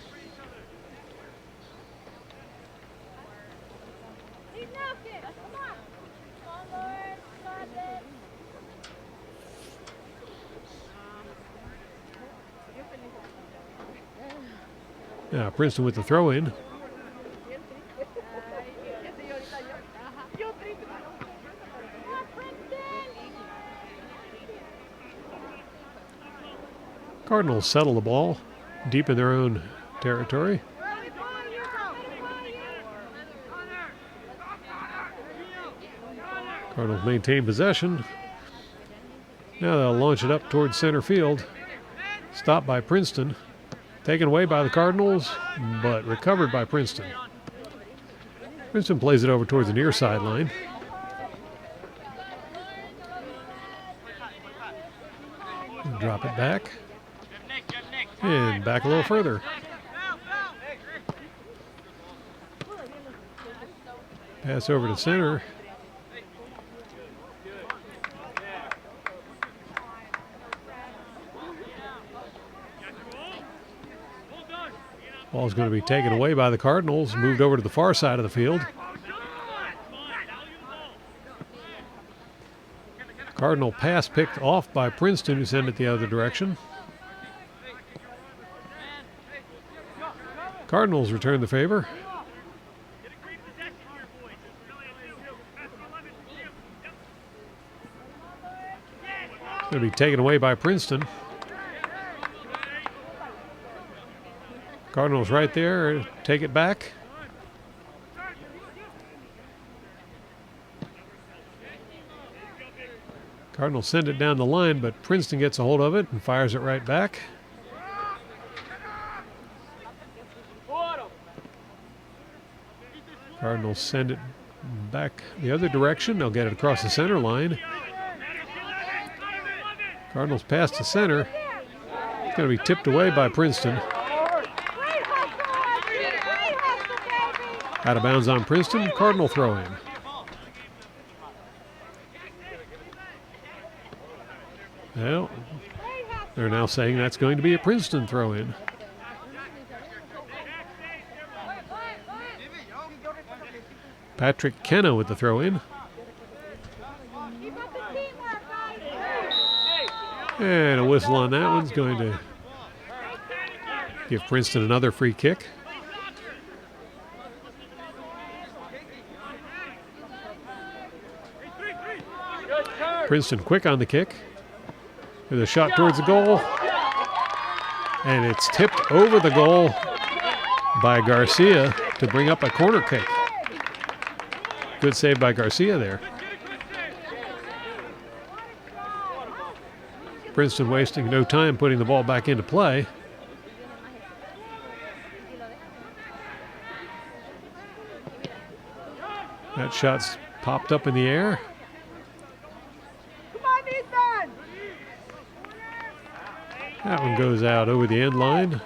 Now Princeton with the throw in. Cardinals settle the ball deep in their own territory. Cardinals maintain possession. Now they'll launch it up towards center field. Stopped by Princeton. Taken away by the Cardinals, but recovered by Princeton. Princeton plays it over towards the near sideline. Drop it back. And back a little further. Pass over to center. Ball's going to be taken away by the Cardinals, moved over to the far side of the field. Cardinal pass picked off by Princeton, who sent it the other direction. Cardinals return the favor. It's going to be taken away by Princeton. Cardinals right there, take it back. Cardinals send it down the line, but Princeton gets a hold of it and fires it right back. Cardinals send it back the other direction. They'll get it across the center line. Cardinals pass to center. It's going to be tipped away by Princeton. Out of bounds on Princeton, Cardinal throw in. Well, they're now saying that's going to be a Princeton throw in. Patrick Kenna with the throw in. And a whistle on that one's going to give Princeton another free kick. Princeton quick on the kick. With a shot towards the goal. And it's tipped over the goal by Garcia to bring up a corner kick. Good save by Garcia there. Princeton wasting no time putting the ball back into play. That shot's popped up in the air. That one goes out over the end line.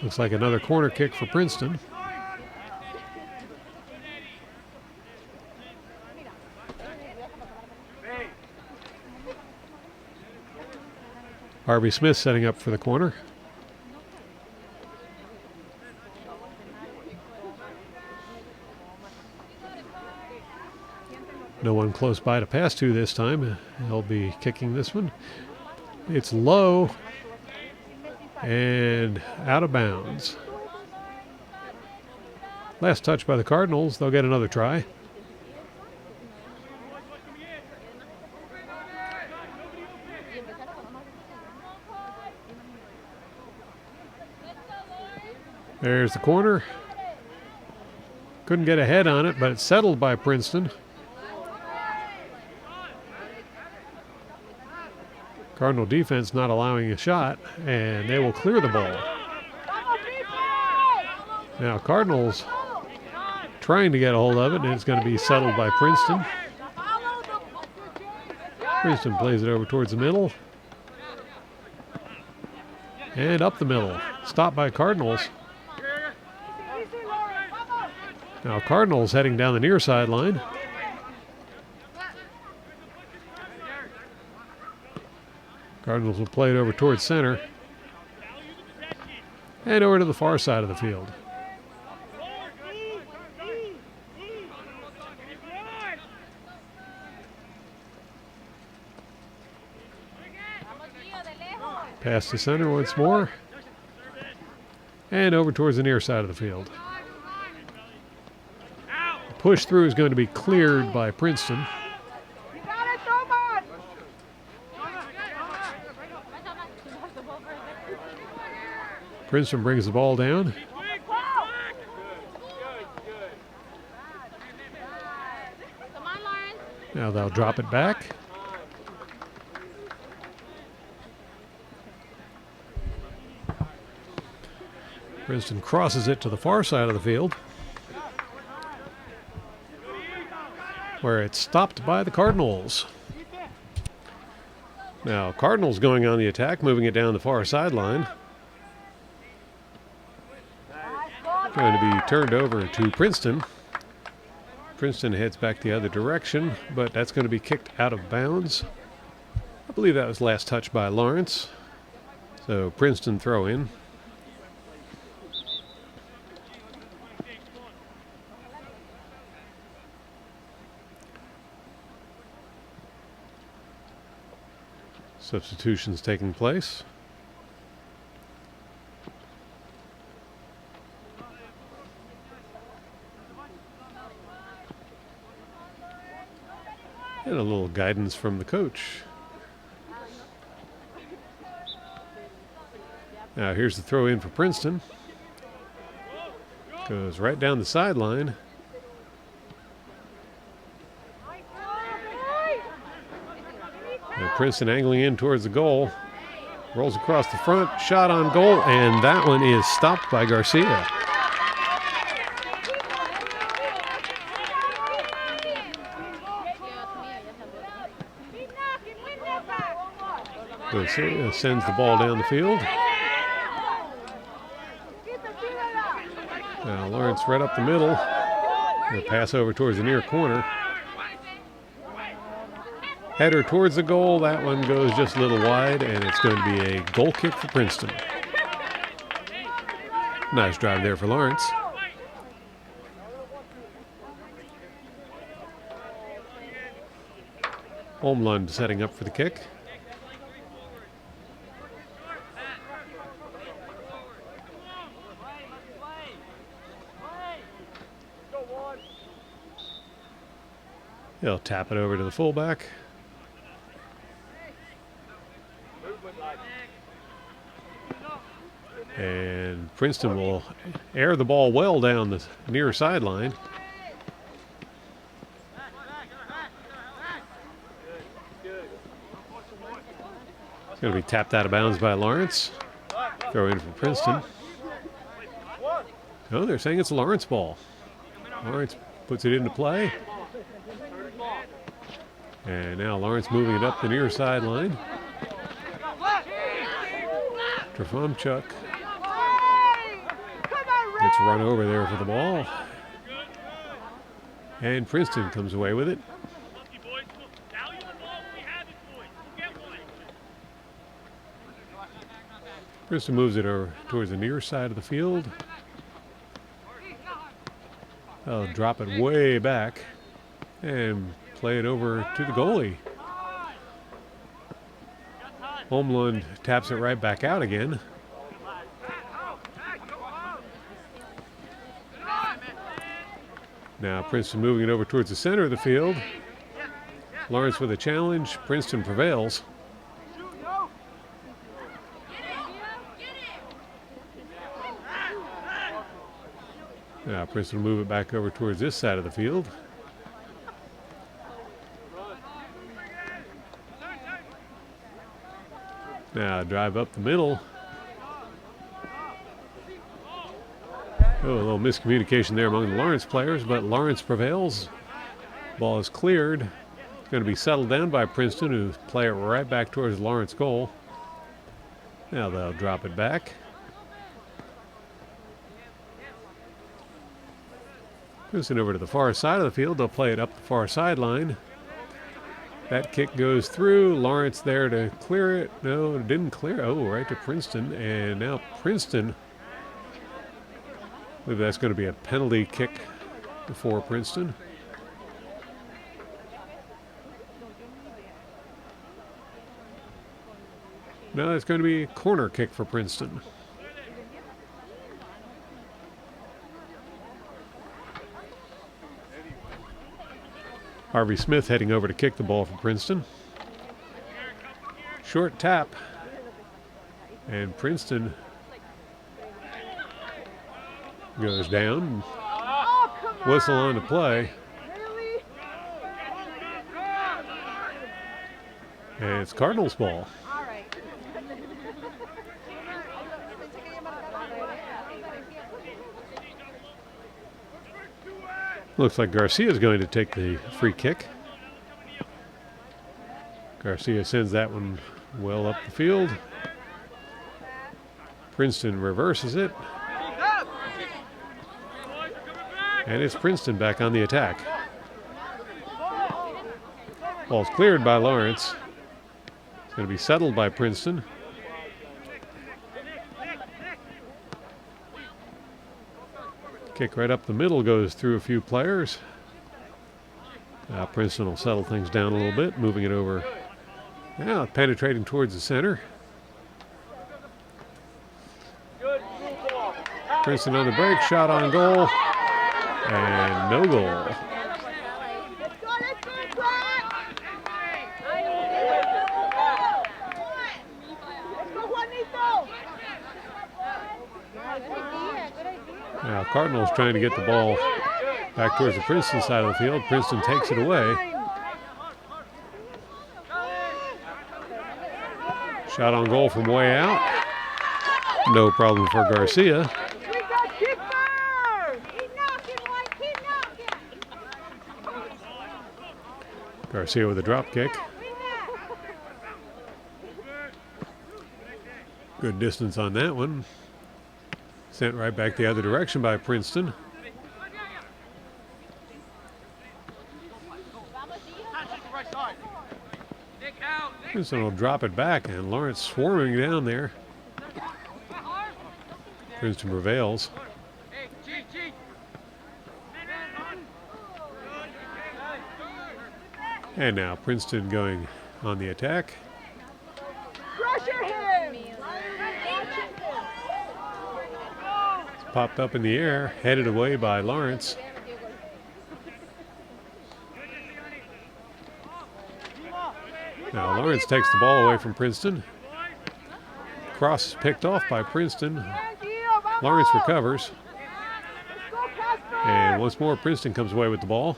Looks like another corner kick for Princeton. Harvey Smith setting up for the corner. No one close by to pass to this time. He'll be kicking this one. It's low and out of bounds. Last touch by the Cardinals. They'll get another try. There's the corner. Couldn't get a head on it, but it's settled by Princeton. Cardinal defense not allowing a shot, and they will clear the ball. Now Cardinals trying to get a hold of it, and it's going to be settled by Princeton. Princeton plays it over towards the middle. And up the middle. Stopped by Cardinals. Now Cardinals heading down the near sideline. Cardinals will play it over towards center. And over to the far side of the field. Pass to center once more. And over towards the near side of the field. The push through is going to be cleared by Princeton. Princeton brings the ball down. Now they'll drop it back. Princeton crosses it to the far side of the field, where it's stopped by the Cardinals. Now, Cardinals going on the attack, moving it down the far sideline. Going to be turned over to Princeton. Princeton heads back the other direction, but that's going to be kicked out of bounds. I believe that was last touched by Lawrence. So Princeton throw in. Substitutions taking place. And a little guidance from the coach. Now here's the throw in for Princeton. Goes right down the sideline. And Princeton angling in towards the goal. Rolls across the front, shot on goal, and that one is stopped by Garcia. Garcia sends the ball down the field. Now Lawrence right up the middle. Gonna pass over towards the near corner. Header towards the goal. That one goes just a little wide, and it's going to be a goal kick for Princeton. Nice drive there for Lawrence. Holmlund setting up for the kick. He'll tap it over to the fullback. And Princeton will air the ball well down the near sideline. It's going to be tapped out of bounds by Lawrence. Throw in for Princeton. Oh, they're saying it's a Lawrence ball. Lawrence puts it into play. And now Lawrence moving it up the near sideline. Trafomchuk gets run over there for the ball. And Princeton comes away with it. Princeton moves it over towards the near side of the field. They'll drop it way back and play it over to the goalie. Holmlund taps it right back out again. Now Princeton moving it over towards the center of the field. Lawrence with a challenge. Princeton prevails. Now Princeton will move it back over towards this side of the field. Now drive up the middle. Oh, a little miscommunication there among the Lawrence players, but Lawrence prevails. Ball is cleared. It's going to be settled down by Princeton, who play it right back towards Lawrence goal. Now they'll drop it back. Princeton over to the far side of the field. They'll play it up the far sideline. That kick goes through. Lawrence there to clear it. No, it didn't clear. Oh, right to Princeton. And now Princeton. I believe that's going to be a penalty kick for Princeton. No, it's going to be a corner kick for Princeton. Harvey Smith heading over to kick the ball for Princeton. Short tap. And Princeton goes down. Whistle on to play. And it's Cardinals ball. Looks like Garcia is going to take the free kick. Garcia sends that one well up the field. Princeton reverses it. And it's Princeton back on the attack. Ball's cleared by Lawrence. It's going to be settled by Princeton. Kick right up the middle, goes through a few players. Princeton will settle things down a little bit, moving it over. Now penetrating towards the center. Princeton on the break, shot on goal, and no goal. Now Cardinals trying to get the ball back towards the Princeton side of the field. Princeton takes it away. Shot on goal from way out. No problem for Garcia. Garcia with a drop kick. Good distance on that one. Sent right back the other direction by Princeton. Princeton will drop it back, and Lawrence swarming down there. Princeton prevails. And now Princeton going on the attack. Pressure him! It's popped up in the air, headed away by Lawrence. Now Lawrence takes the ball away from Princeton. Cross is picked off by Princeton. Lawrence recovers. And once more Princeton comes away with the ball.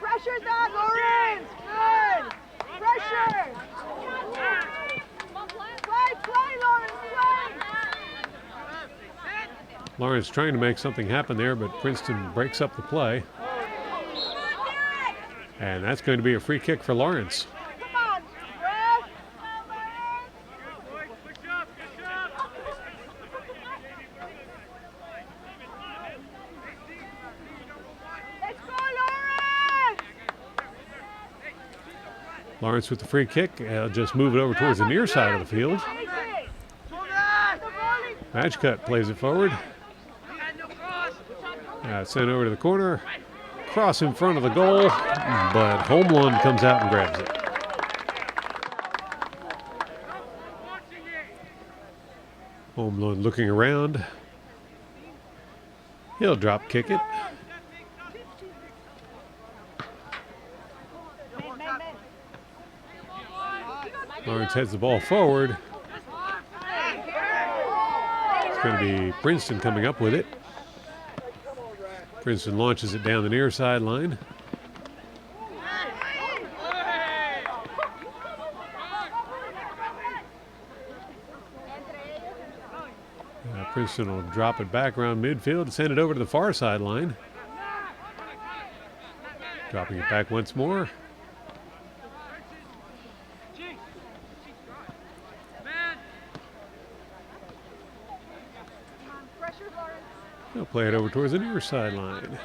Pressure's on, Lawrence! Good! Pressure! Play, Lawrence, play! Lawrence trying to make something happen there, but Princeton breaks up the play. And that's going to be a free kick for Lawrence. Come on, Brad! Let's go, Lawrence! Lawrence with the free kick. Just move it over towards the near side of the field. Matchcut plays it forward. Sent over to the corner. Cross in front of the goal, but Homeland comes out and grabs it. Homeland looking around. He'll drop kick it. Lawrence heads the ball forward. It's going to be Princeton coming up with it. Princeton launches it down the near sideline. Princeton will drop it back around midfield and send it over to the far sideline. Dropping it back once more. They'll play it over towards the near sideline.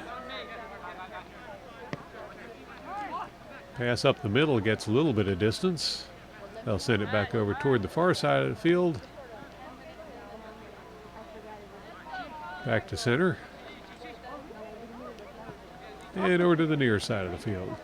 Pass up the middle gets a little bit of distance. They'll send it back over toward the far side of the field. Back to center. And over to the near side of the field.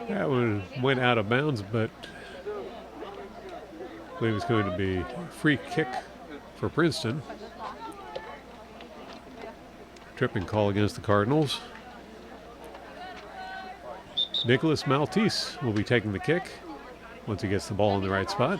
That one went out of bounds, but I believe it's going to be a free kick for Princeton. Tripping call against the Cardinals. Nicholas Maltese will be taking the kick. once he gets the ball in the right spot.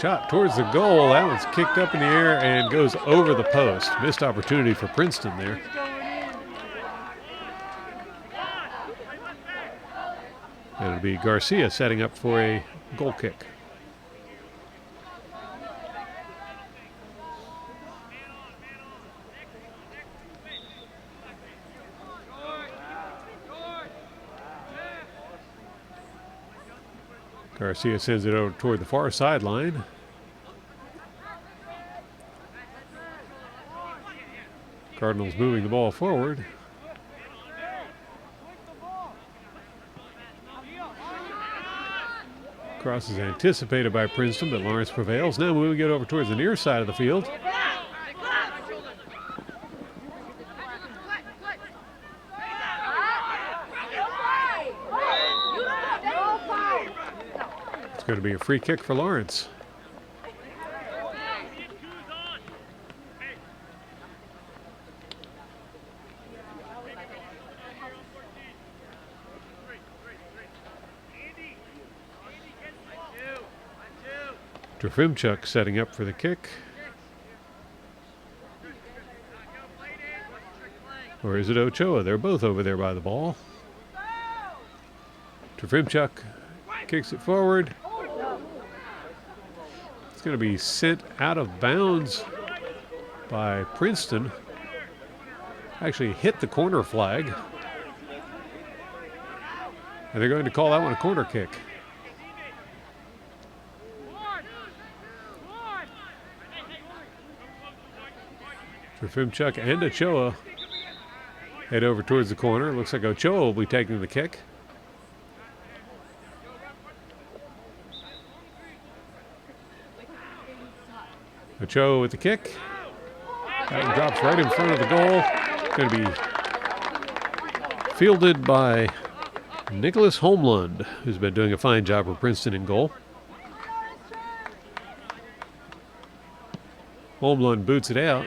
Shot towards the goal. That one's kicked up in the air and goes over the post. Missed opportunity for Princeton there. And it'll be Garcia setting up for a goal kick. Garcia sends it over toward the far sideline. Cardinals moving the ball forward. Cross is anticipated by Princeton, but Lawrence prevails. Now moving it over towards the near side of the field. It's going to be a free kick for Lawrence. Trofimchuk setting up for the kick. Or is it Ochoa? They're both over there by the ball. Trofimchuk kicks it forward. It's going to be sent out of bounds by Princeton. Actually hit the corner flag. And they're going to call that one a corner kick. Trofimchuk and Ochoa head over towards the corner. Looks like Ochoa will be taking the kick. Ochoa with the kick. That one drops right in front of the goal. Going to be fielded by Nicholas Holmlund, who's been doing a fine job for Princeton in goal. Holmlund boots it out.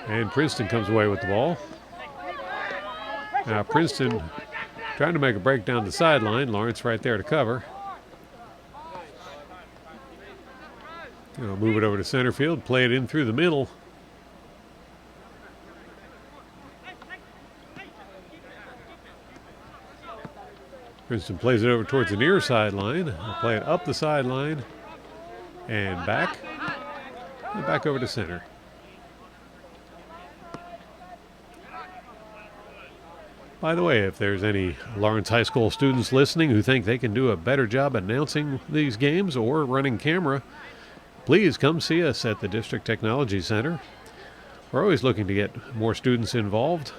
And Princeton comes away with the ball. Now Princeton trying to make a break down the sideline. Lawrence right there to cover. Move it over to center field, play it in through the middle. Princeton plays it over towards the near sideline. They'll play it up the sideline and back. And back over to center. By the way, if there's any Lawrence High School students listening who think they can do a better job announcing these games or running camera, please come see us at the District Technology Center. We're always looking to get more students involved.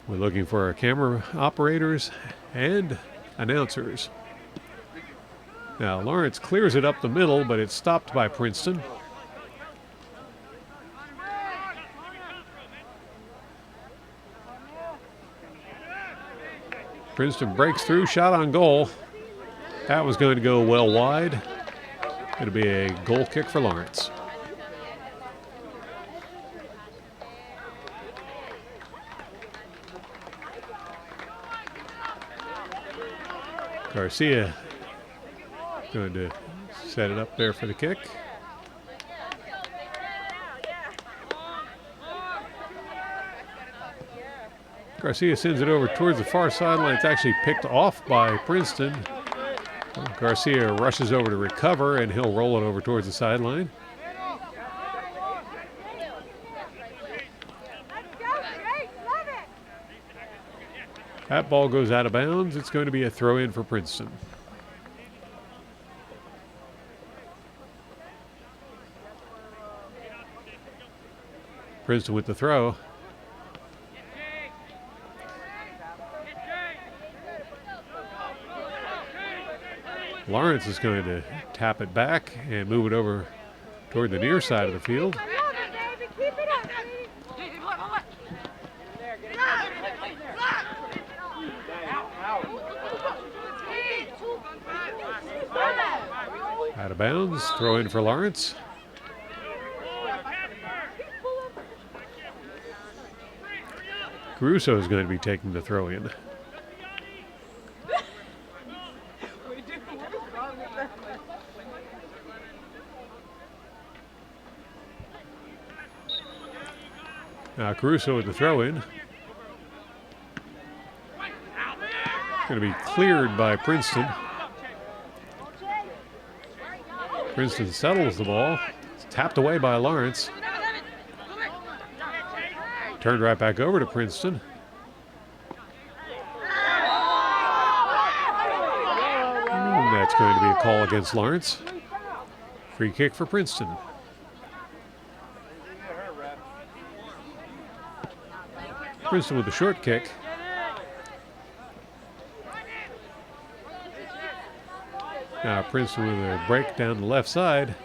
We're looking for our camera operators and announcers. Now, Lawrence clears it up the middle, but it's stopped by Princeton. Princeton breaks through, shot on goal. That was going to go well wide. It'll be a goal kick for Lawrence. Garcia going to set it up there for the kick. Garcia sends it over towards the far sideline. It's actually picked off by Princeton. Garcia rushes over to recover, and he'll roll it over towards the sideline. That ball goes out of bounds. It's going to be a throw in for Princeton. Princeton with the throw. Lawrence is going to tap it back and move it over toward the near side of the field. of bounds. Throw in for Lawrence. Caruso is going to be taking the throw in. Now Caruso with the throw in. Going to be cleared by Princeton. Princeton settles the ball. It's tapped away by Lawrence. Turned right back over to Princeton. And that's going to be a call against Lawrence. Free kick for Princeton. Princeton with the short kick. Now Princeton with a break down the left side.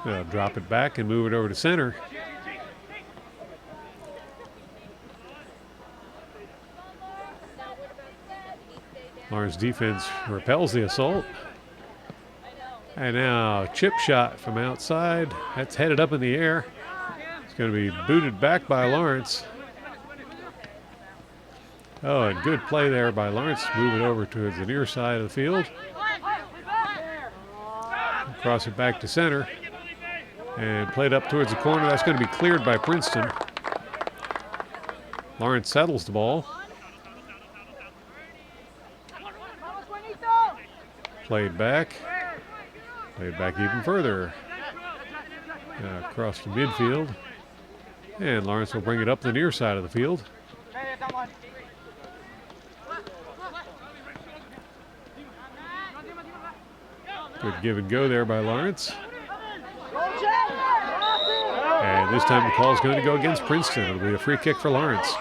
They'll drop it back and move it over to center. Lawrence defense repels the assault. And now chip shot from outside. That's headed up in the air. It's going to be booted back by Lawrence. Oh, and good play there by Lawrence. Move it over towards the near side of the field. Cross it back to center. And played up towards the corner. That's going to be cleared by Princeton. Lawrence settles the ball. Played back. Played back even further. Across the midfield. And Lawrence will bring it up the near side of the field. Good give and go there by Lawrence. And this time the call is going to go against Princeton. It'll be a free kick for Lawrence.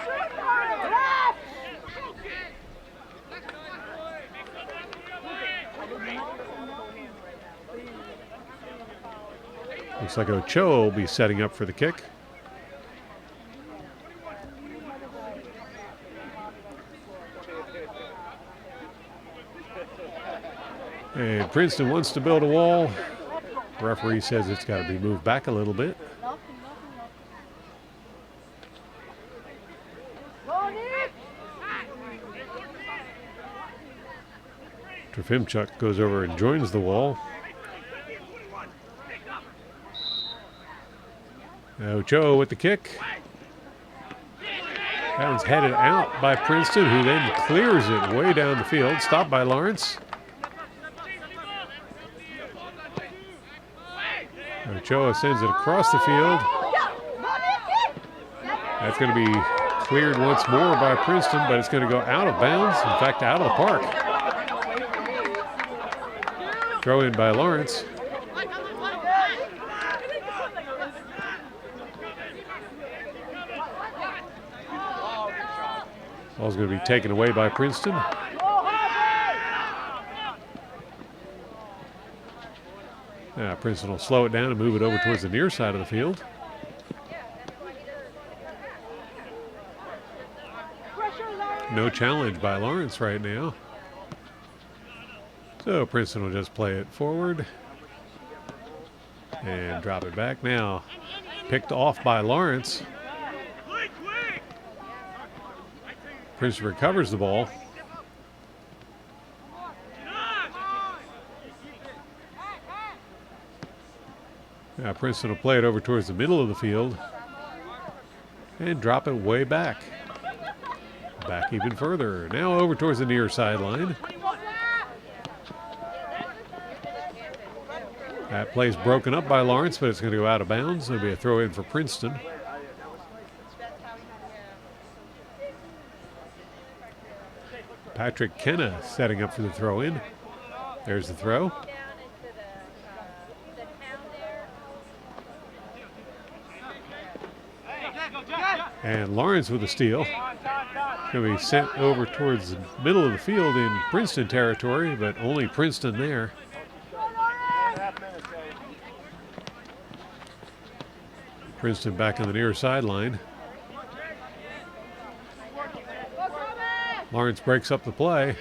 Looks like Ochoa will be setting up for the kick. And Princeton wants to build a wall. The referee says it's got to be moved back a little bit. Trofimchuk goes over and joins the wall. Ochoa with the kick. That one's headed out by Princeton, who then clears it way down the field. Stopped by Lawrence. Ochoa sends it across the field. That's going to be cleared once more by Princeton, but it's going to go out of bounds. In fact, out of the park. Throw in by Lawrence. Ball's going to be taken away by Princeton. Now Princeton will slow it down and move it over towards the near side of the field. No challenge by Lawrence right now. So Princeton will just play it forward and drop it back. Now picked off by Lawrence. Princeton recovers the ball. Now Princeton will play it over towards the middle of the field and drop it way back. Back even further. Now over towards the near sideline. That play's broken up by Lawrence, but it's going to go out of bounds. It'll be a throw in for Princeton. Patrick Kenna setting up for the throw in. There's the throw. And Lawrence with a steal. Going to be sent over towards the middle of the field in Princeton territory, but only Princeton there. Princeton back on the near sideline. Lawrence breaks up the play.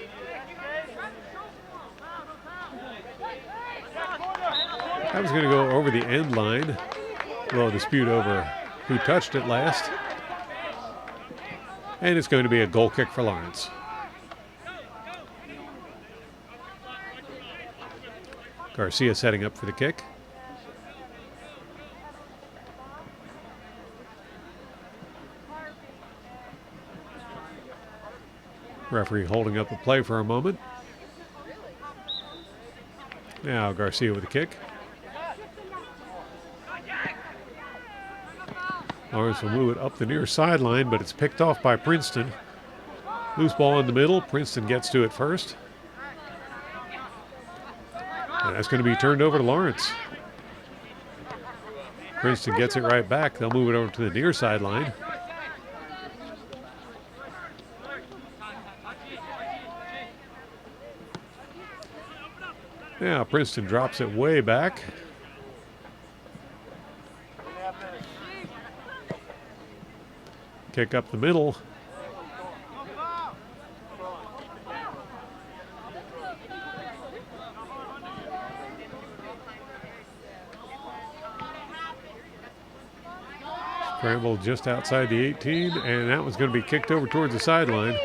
That was going to go over the end line. A little dispute over who touched it last. And it's going to be a goal kick for Lawrence. Garcia setting up for the kick. Referee holding up the play for a moment. Now Garcia with the kick. Lawrence will move it up the near sideline, but it's picked off by Princeton. Loose ball in the middle. Princeton gets to it first. And that's going to be turned over to Lawrence. Princeton gets it right back. They'll move it over to the near sideline. Now Princeton drops it way back. Kick up the middle. Scrambled just outside the 18, and that was going to be kicked over towards the sideline.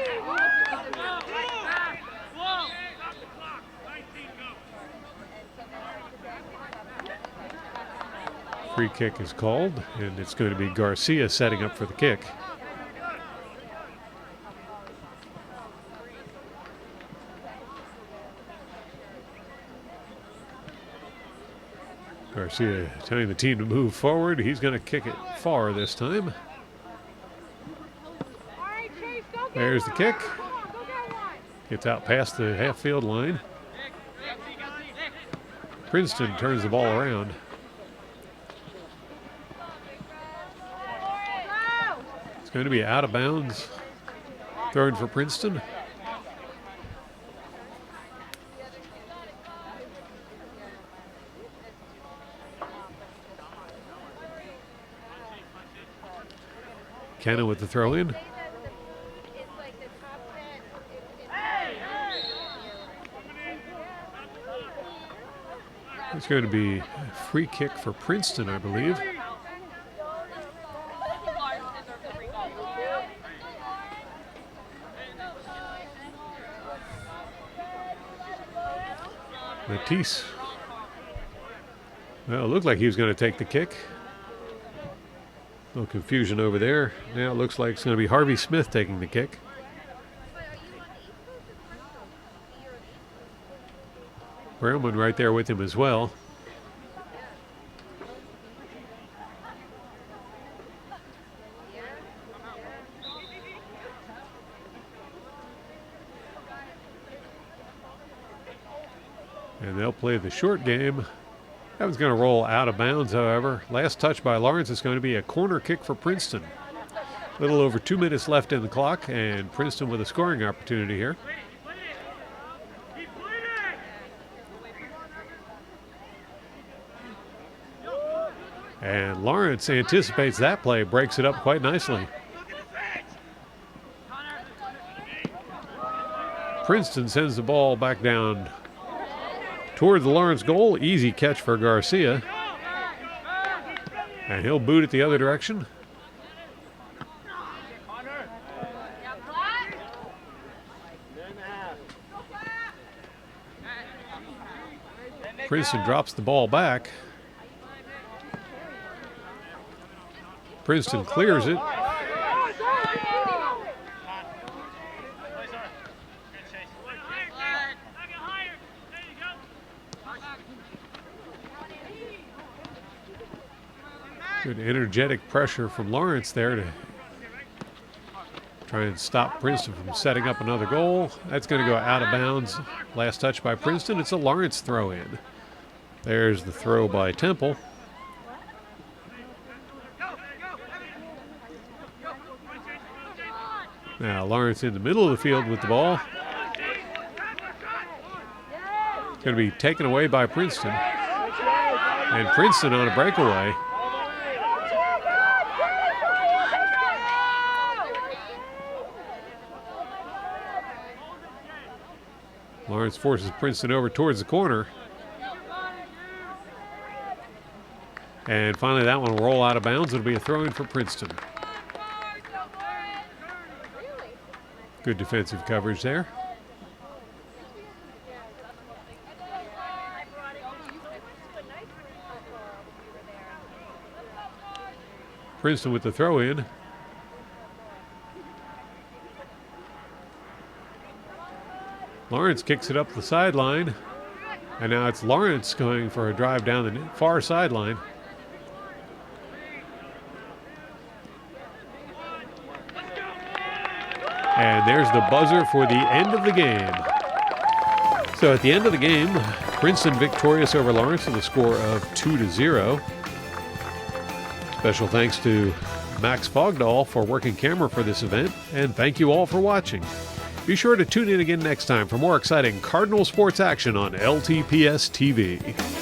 Free kick is called, and it's going to be Garcia setting up for the kick. Garcia telling the team to move forward. He's going to kick it far this time. There's the kick. Gets out past the half-field line. Princeton turns the ball around. It's going to be out of bounds. Thrown for Princeton. Cannon with the throw in. It's going to be a free kick for Princeton, I believe. Matisse. Well, it looked like he was going to take the kick. No confusion over there. Now it looks like it's going to be Harvey Smith taking the kick. Brownman right there with him as well. And they'll play the short game. That was going to roll out of bounds, however. Last touch by Lawrence is going to be a corner kick for Princeton. A little over 2 minutes left in the clock, and Princeton with a scoring opportunity here. And Lawrence anticipates that play, breaks it up quite nicely. Princeton sends the ball back down toward the Lawrence goal. Easy catch for Garcia. And he'll boot it the other direction. Princeton drops the ball back. Princeton clears it. Good energetic pressure from Lawrence there to try and stop Princeton from setting up another goal. That's going to go out of bounds. Last touch by Princeton. It's a Lawrence throw in. There's the throw by Temple. Now Lawrence in the middle of the field with the ball. It's going to be taken away by Princeton. And Princeton on a breakaway. Lawrence forces Princeton over towards the corner. And finally that one will roll out of bounds. It'll be a throw-in for Princeton. Good defensive coverage there. Princeton with the throw-in. Lawrence kicks it up the sideline. And now it's Lawrence going for a drive down the far sideline. And there's the buzzer for the end of the game. So at the end of the game, Princeton victorious over Lawrence with a score of 2-0. Special thanks to Max Fogdahl for working camera for this event, and thank you all for watching. Be sure to tune in again next time for more exciting Cardinal sports action on LTPS TV.